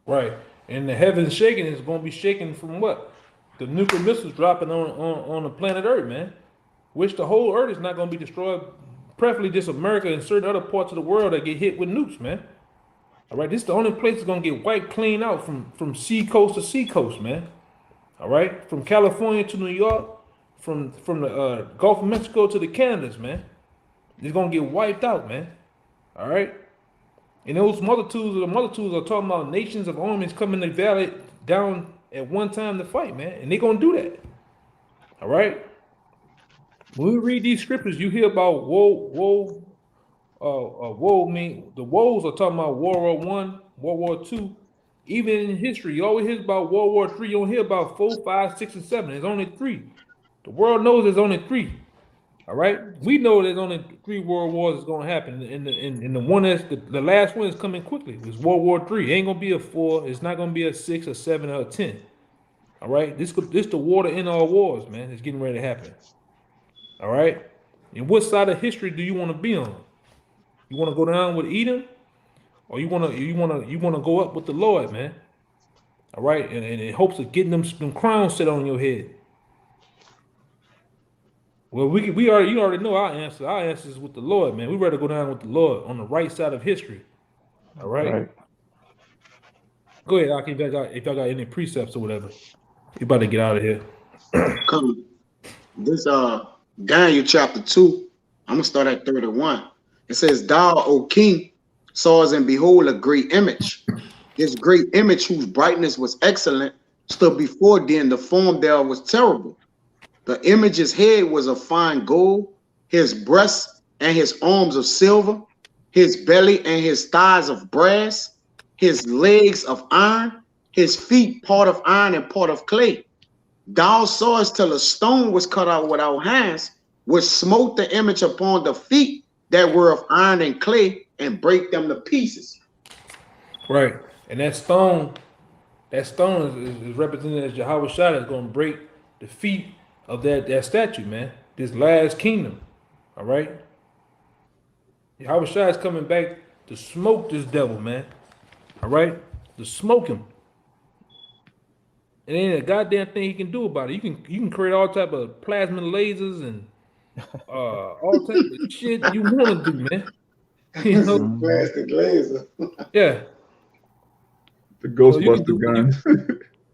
Right. And the heavens shaking is going to be shaking from what? The nuclear missiles dropping on the planet Earth, man. Which the whole Earth is not going to be destroyed. Preferably just America and certain other parts of the world that get hit with nukes, man. All right. This is the only place that's going to get wiped clean out from sea coast to sea coast, man. All right. From California to New York, from the Gulf of Mexico to the Canadas, man. It's going to get wiped out, man. All right. And those multitudes are talking about nations of armies coming to valley down at one time to fight, man. And they're going to do that. All right. When we read these scriptures, you hear about woe mean the woes are talking about World War I, World War II. Even in history, you always hear about World War III. You don't hear about 4, 5, 6, and 7. There's only 3. The world knows there's only 3. All right, we know there's only 3 world wars that's going to happen, and the one that's the last one is coming quickly. It's World War III. It ain't gonna be a 4. It's not gonna be a 6 or 7 or a 10. All right, this the war to end all wars, man. It's getting ready to happen. All right, and what side of history do you want to be on? You want to go down with Edom, or you want to go up with the Lord, man? All right, and in hopes of getting them crowns set on your head. Well, you already know our answer. Our answer is with the Lord, man. We'd rather go down with the Lord on the right side of history. All right. Go ahead, Aki, if y'all got any precepts or whatever. You about to get out of here. Come. This Daniel chapter 2. I'm gonna start at 31. It says, "Thou, O king, sawest and behold a great image. This great image, whose brightness was excellent, stood before thee, and the form thereof was terrible. The image's head was of fine gold, his breasts and his arms of silver, his belly and his thighs of brass, his legs of iron, his feet part of iron and part of clay. Thou sawest till a stone was cut out with our hands, which smote the image upon the feet that were of iron and clay, and break them to pieces." Right, and that stone is represented as Yahweh Shai is going to break the feet of that statue, man. This last kingdom. All right. Yahweh Shai is coming back to smoke this devil, man. All right, to smoke him. And ain't a goddamn thing he can do about it. You can create all type of plasma lasers and all type of shit you want to do, man. You know, Plastic laser. yeah. The You know, you can Ghostbuster do guns.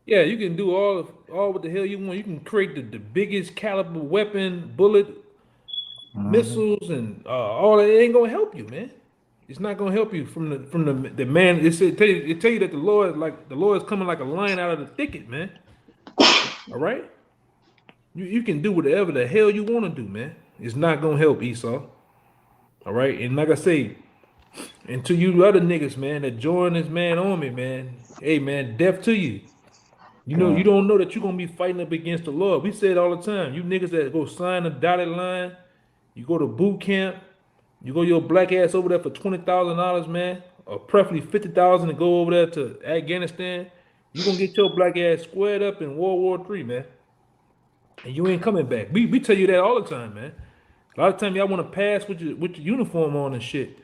yeah, you can do all what the hell you want. You can create the biggest caliber weapon, bullet, missiles, and all that. It ain't gonna help you, man. It's not gonna help you from the man. It tell you that the Lord is coming like a lion out of the thicket, man. All right, you can do whatever the hell you want to do, man. It's not gonna help Esau. All right, and like I say, and to you other niggas, man, that join this man army, man. Hey, man, death to you. You know, you don't know that you're gonna be fighting up against the Lord. We say it all the time. You niggas that go sign a dotted line, you go to boot camp, you go your black ass over there for $20,000, man, or preferably 50,000 to go over there to Afghanistan. You gonna get your black ass squared up in World War III, man. And you ain't coming back. We tell you that all the time, man. A lot of time y'all want to pass with your uniform on and shit.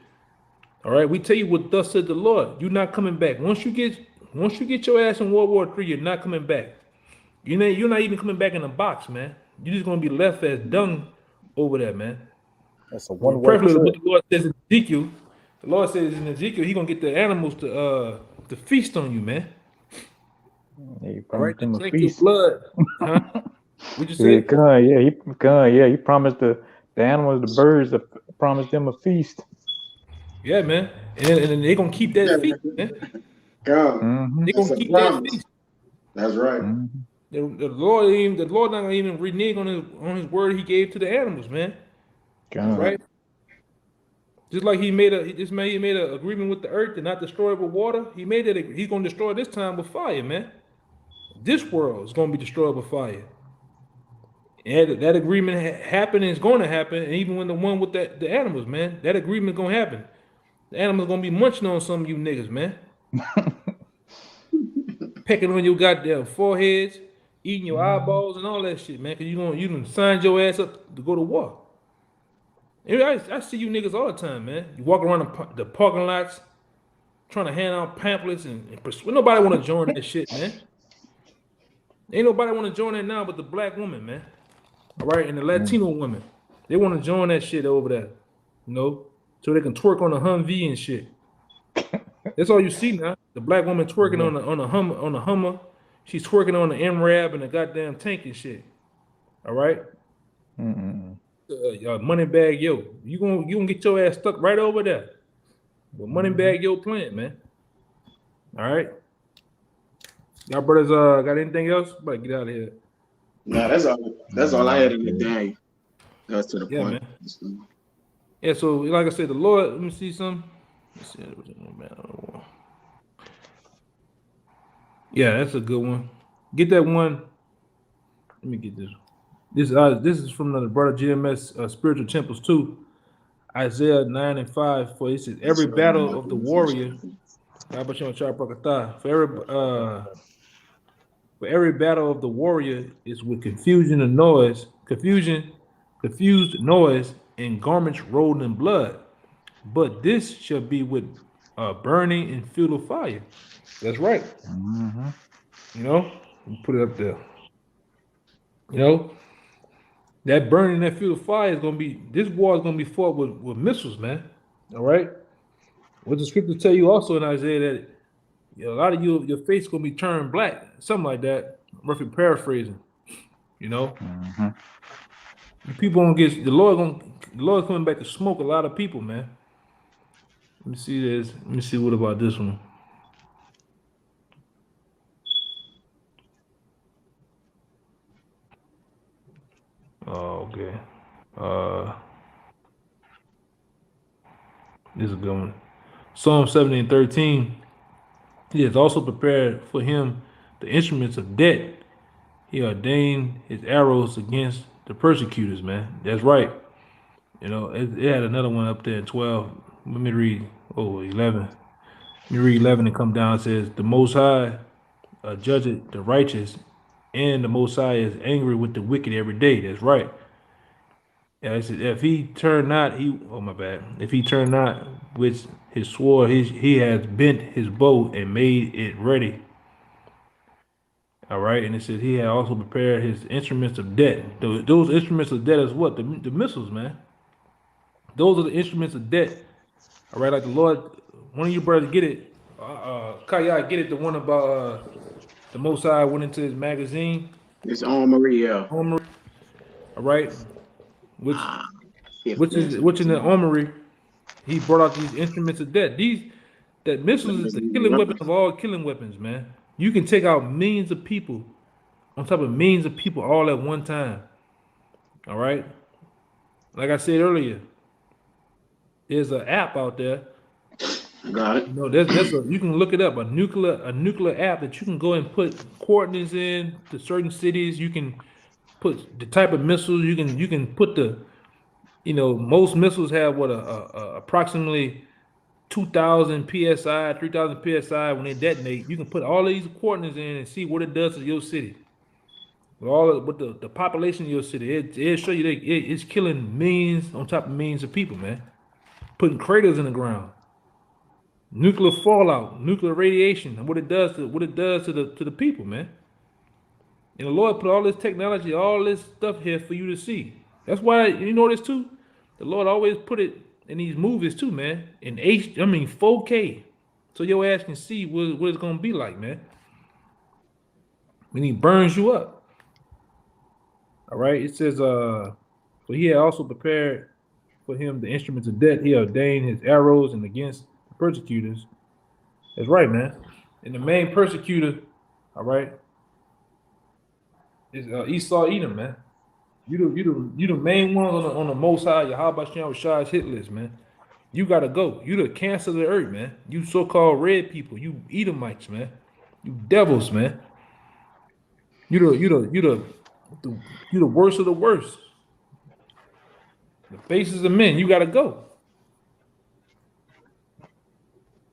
All right, we tell you what thus said the Lord. You're not coming back. Once you get your ass in World War III, you're not coming back. You're not even coming back in a box, man. You're just gonna be left as dung over there, man. That's a one-way Preferably what trip. the Lord says in Ezekiel. The Lord says in Ezekiel, He gonna get the animals to feast on you, man. He All right, promised to them a drink your feast. blood. Huh? What you Yeah, say? God, yeah, he promised the animals, the birds, promised them a feast. Yeah, man. And they gonna keep that feast, man. God, Mm-hmm. They that's gonna a keep that promise. feast. That's right. Mm-hmm. The Lord not gonna even renege on his word He gave to the animals, man. That's God. right. Right? Just like he made an agreement with the earth to not destroy it with water. He made it. He's gonna destroy this time with fire, man. This world is gonna be destroyed with fire. And that agreement happened and it's gonna happen. And even when the one with the animals, man, that agreement gonna happen. The animals gonna be munching on some of you niggas, man. Pecking on your goddamn foreheads, eating your eyeballs and all that shit, man. Cause you done signed your ass up to go to war. And I see you niggas all the time, man. You walk around the parking lots trying to hand out pamphlets and persuade. Nobody want to join that shit, man. Ain't nobody want to join that now but the black woman, man. All right, and the Latino women. They want to join that shit over there, you know, so they can twerk on the Humvee and shit. That's all you see now. The black woman twerking on the Hummer. She's twerking on the MRAB and the goddamn tank and shit. All right. Mm-mm. Money bag yo. You gonna get your ass stuck right over there. But money bag yo plant, man. All right. Y'all brothers got anything else? Better get out of here. No, that's all I had in the day. That's to the Yeah, point. man. Yeah, so like I said, the Lord, let me see some. Let's see. Yeah, that's a good one. Get that one. Let me get this. This is from the brother GMS Spiritual Temples 2. Isaiah 9 and 5. For it says, every battle of the warrior. For every battle of the warrior is with confusion and noise, confused noise, and garments rolled in blood. But this shall be with burning and fuel of fire. That's right. Mm-hmm. You know, put it up there. You know, that burning, that fuel of fire is gonna be. This war is gonna be fought with missiles, man. All right. What the scriptures tell you also in Isaiah that a lot of your face gonna be turned black, something like that. Roughly paraphrasing. You know, people gonna get the Lord's coming back to smoke a lot of people, man. Let me see this. Let me see what about this one. Oh, okay. This is a good one. Psalm 70 and 13. He has also prepared for him the instruments of death. He ordained his arrows against the persecutors, man. That's right. You know, it had another one up there in 12. Let me read 11. Let me read 11 and come down. It says, the Most High judgeth the righteous, and the Most High is angry with the wicked every day. That's right. Yeah, it says, if he turn not, my bad. If he turn not, which his sword. He has bent his bow and made it ready. All right, and it says he had also prepared his instruments of death. Those instruments of death is what the missiles, man. Those are the instruments of death. All right, like the Lord, one of you brothers get it. Kaya, get it. The one about the Most High went into his magazine. It's armory, yeah. Armory. All right, which Fifth which in the armory, he brought out these instruments of death. That missiles is the killing weapon of all killing weapons, man. You can take out millions of people on top of millions of people all at one time. All right, like I said earlier, there's an app out there. Got it. You know, you can look it up, a nuclear app that you can go and put coordinates in to certain cities. You can put the type of missiles. You can put the, you know, most missiles have what approximately 2,000 psi, 3,000 psi when they detonate. You can put all these coordinates in and see what it does to your city. With the population of your city, it'll show you that it's killing millions on top of millions of people, man. Putting craters in the ground. Nuclear fallout, nuclear radiation, and what it does to the people, man. And the Lord put all this technology, all this stuff here for you to see. That's why you know this too. The Lord always put it in these movies too, man. In 4K, so your ass can see what it's gonna be like, man. When He burns you up. All right. It says, so He had also prepared for him the instruments of death. He ordained his arrows and against persecutors. That's right, man. And the main persecutor, all right, is Esau Edom, man. You the main one on the Most High, Yahweh Shem Shai's hit list, man. You gotta go. You the cancer of the earth, man. You so-called red people. You Edomites, man. You devils, man. You the worst of the worst. The faces of men. You gotta go.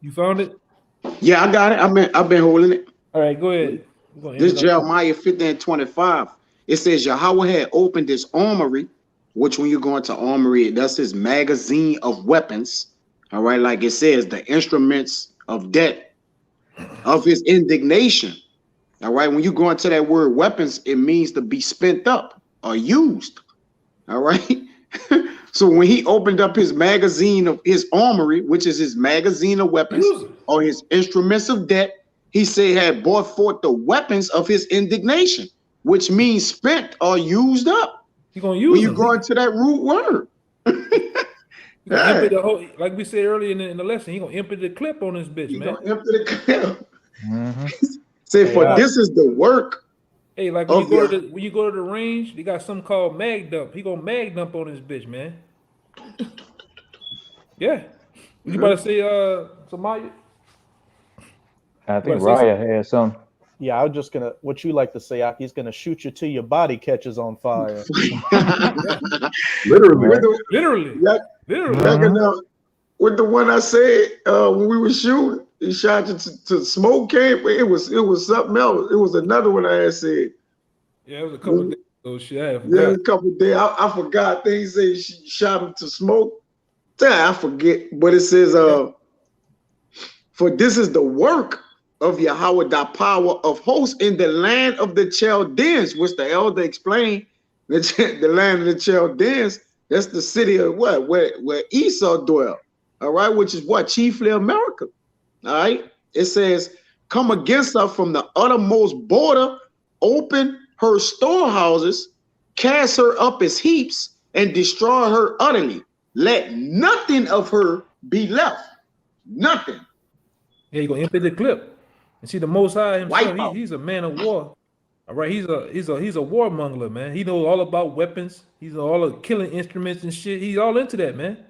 You found it? Yeah, I got it. I've been holding it. All right, go ahead. This Jeremiah 15:25. It says Yahweh had opened his armory, which when you go into armory, that's his magazine of weapons. All right, like it says, the instruments of death, of his indignation. All right, when you go into that word weapons, it means to be spent up or used. All right. So when he opened up his magazine of his armory, which is his magazine of weapons or his instruments of death, he said had brought forth the weapons of his indignation, which means spent or used up. You're gonna use when you go into that root word. Empty the whole, like we said earlier in the lesson, he gonna empty the clip on this bitch, man. Gonna empty the clip. Say, for this is the work. Hey, like when you go to the range, they got something called mag dump. He gonna mag dump on this bitch, man. Yeah. You about to say Samaya? I think Raya had some. Yeah, I was just gonna. What you like to say? He's gonna shoot you till your body catches on fire. Literally. With the one I said when we were shooting, he shot you to smoke came. It was something else. It was another one I had said. Yeah, it was a couple of days ago. Shit, yeah, a couple of days. I forgot. Things say she shot him to smoke. I forget. But it says, for this is the work of Yahweh, thy power of hosts in the land of the Chaldeans, which the elder explained. The land of the Chaldeans, that's the city of what? Where Esau dwelt. All right, which is what? Chiefly America. All right. It says, come against her from the uttermost border, open her storehouses, cast her up as heaps, and destroy her utterly. Let nothing of her be left. Nothing. Yeah, you're gonna empty the clip. And see, the Most High himself, he's a man of war. All right, he's a warmonger, man. He knows all about weapons. He's all of killing instruments and shit. He's all into that, man.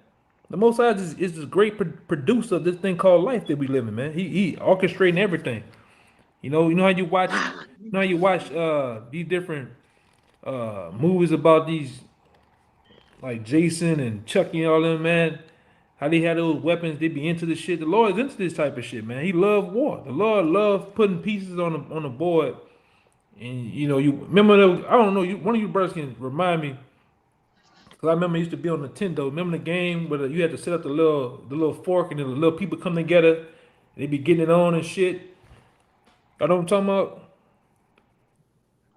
The Most High is this great producer of this thing called life that we live in, man. He orchestrating everything. You know how you watch these different movies about these like Jason and Chucky and all them, man. How they had those weapons, they be into the shit. The Lord is into this type of shit, man. He loved war. The Lord loved putting pieces on the board. And you remember I don't know, one of you brothers can remind me Cause I remember it used to be on Nintendo. Remember the game where you had to set up the little fork and then the little people come together, and they be getting it on and shit. I know what I'm talking about.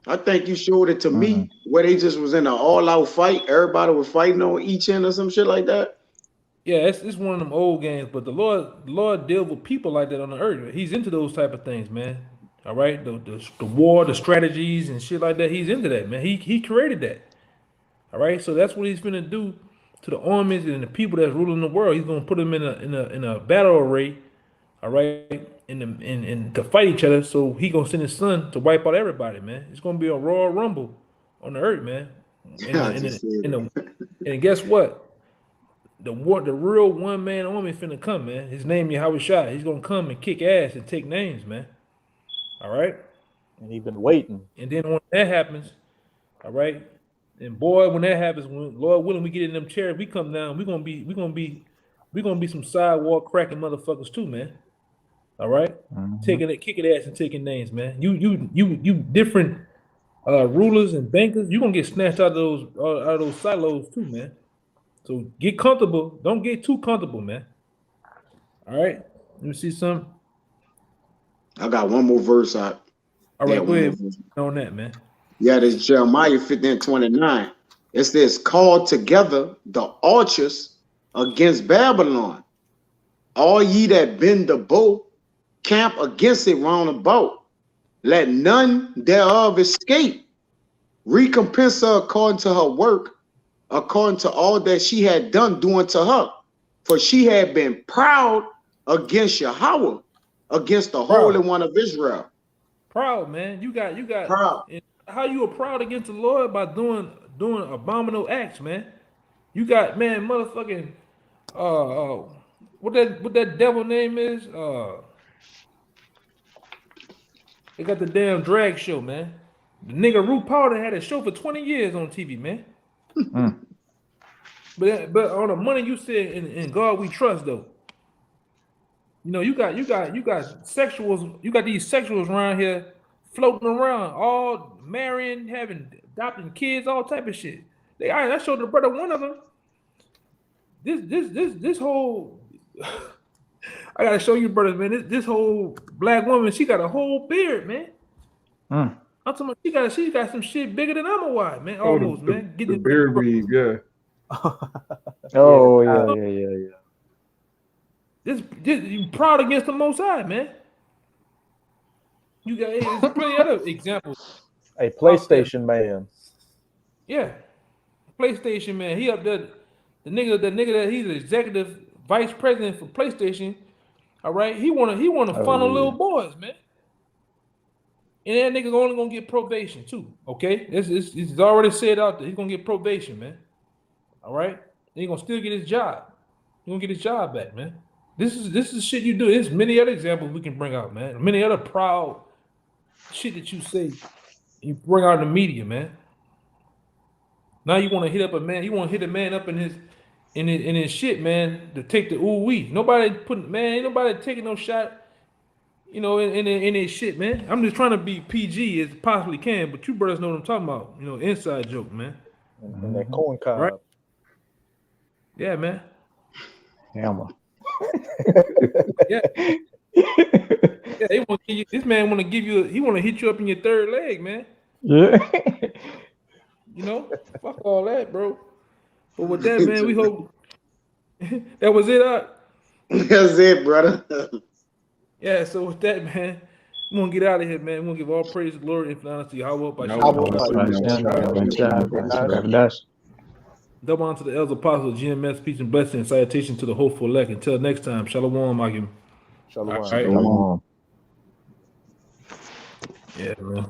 I think you showed it to me where they just was in an all-out fight. Everybody was fighting on each end or some shit like that. Yeah, it's one of them old games, but the Lord deals with people like that on the earth. He's into those type of things, man. All right, the war, the strategies and shit like that. He's into that, man. He created that. All right, so that's what he's gonna do to the armies and the people that's ruling the world. He's gonna put them in a battle array. All right, in to fight each other. So he gonna send his son to wipe out everybody, man. It's gonna be a Royal Rumble on the earth, man. And guess what? The real one man army finna come, man. His name Yahweh Shai. He's gonna come and kick ass and take names, man. All right. And he's been waiting. And then when that happens, all right. And boy, when that happens, when Lord willing, we get in them chairs, we come down. We're gonna be some sidewalk cracking motherfuckers too, man. All right, kicking ass and taking names, man. You different rulers and bankers. You gonna get snatched out of those silos too, man. So get comfortable. Don't get too comfortable, man. All right. Let me see some. I got one more verse out. All right, go ahead on that, man. Yeah, this Jeremiah 15:29. It says, "Call together the archers against Babylon. All ye that bend the bow, camp against it round about. Let none thereof escape. Recompense her according to her work, according to all that she had done doing to her. For she had been proud against Yahweh, against the Holy One of Israel." Proud, man. You got proud. How you are proud against the Lord? By doing abominable acts, man. You got, man, motherfucking what that devil name is? They got the damn drag show, man. The nigga Root Powder had a show for 20 years on TV, man. But on the money you said in God we trust, though. You know, you got sexuals, you got these sexuals around here floating around, all marrying, adopting kids, all type of shit. I showed the brother one of them. This whole I gotta show you, brothers, man. This whole black woman, she got a whole beard, man. I'm talking about she got some shit bigger than I'm a wide, man. Almost, man. Get the beard weave, yeah. Yeah. This you proud against the Most High, man. You got there's plenty other examples. A PlayStation man. Yeah, PlayStation man. He up there. The nigga that he's the executive vice president for PlayStation. All right, he wanna funnel little boys, man. And that nigga only gonna get probation too. Okay, it's already said out there. He's gonna get probation, man. All right, then he gonna still get his job. He gonna get his job back, man. This is shit you do. There's many other examples we can bring out, man. Many other proud shit that you say, you bring out in the media, man. Now you want to hit up a man. You want to hit a man up in his shit, man, to take the ooh wee. Ain't nobody taking no shot, you know, in his shit, man. I'm just trying to be PG as possibly can, but you brothers know what I'm talking about. You know, inside joke, man. And that corn cob. Right? Yeah, man. Hammer. Yeah. Yeah, they want to give you, this man want to give you. He want to hit you up in your third leg, man. Yeah. You know, fuck all that, bro. But with that, man, we hope that was it. That's it, brother. Yeah. So with that, man, we gonna get out of here, man. We gonna give all praise, glory, and honor to Yahweh. Double honor to the elders, apostles, GMS, peace and blessing, salutation to the hopeful elect. Until next time, shalom, Akim. Shalom. All right. Shalom. Yeah, man.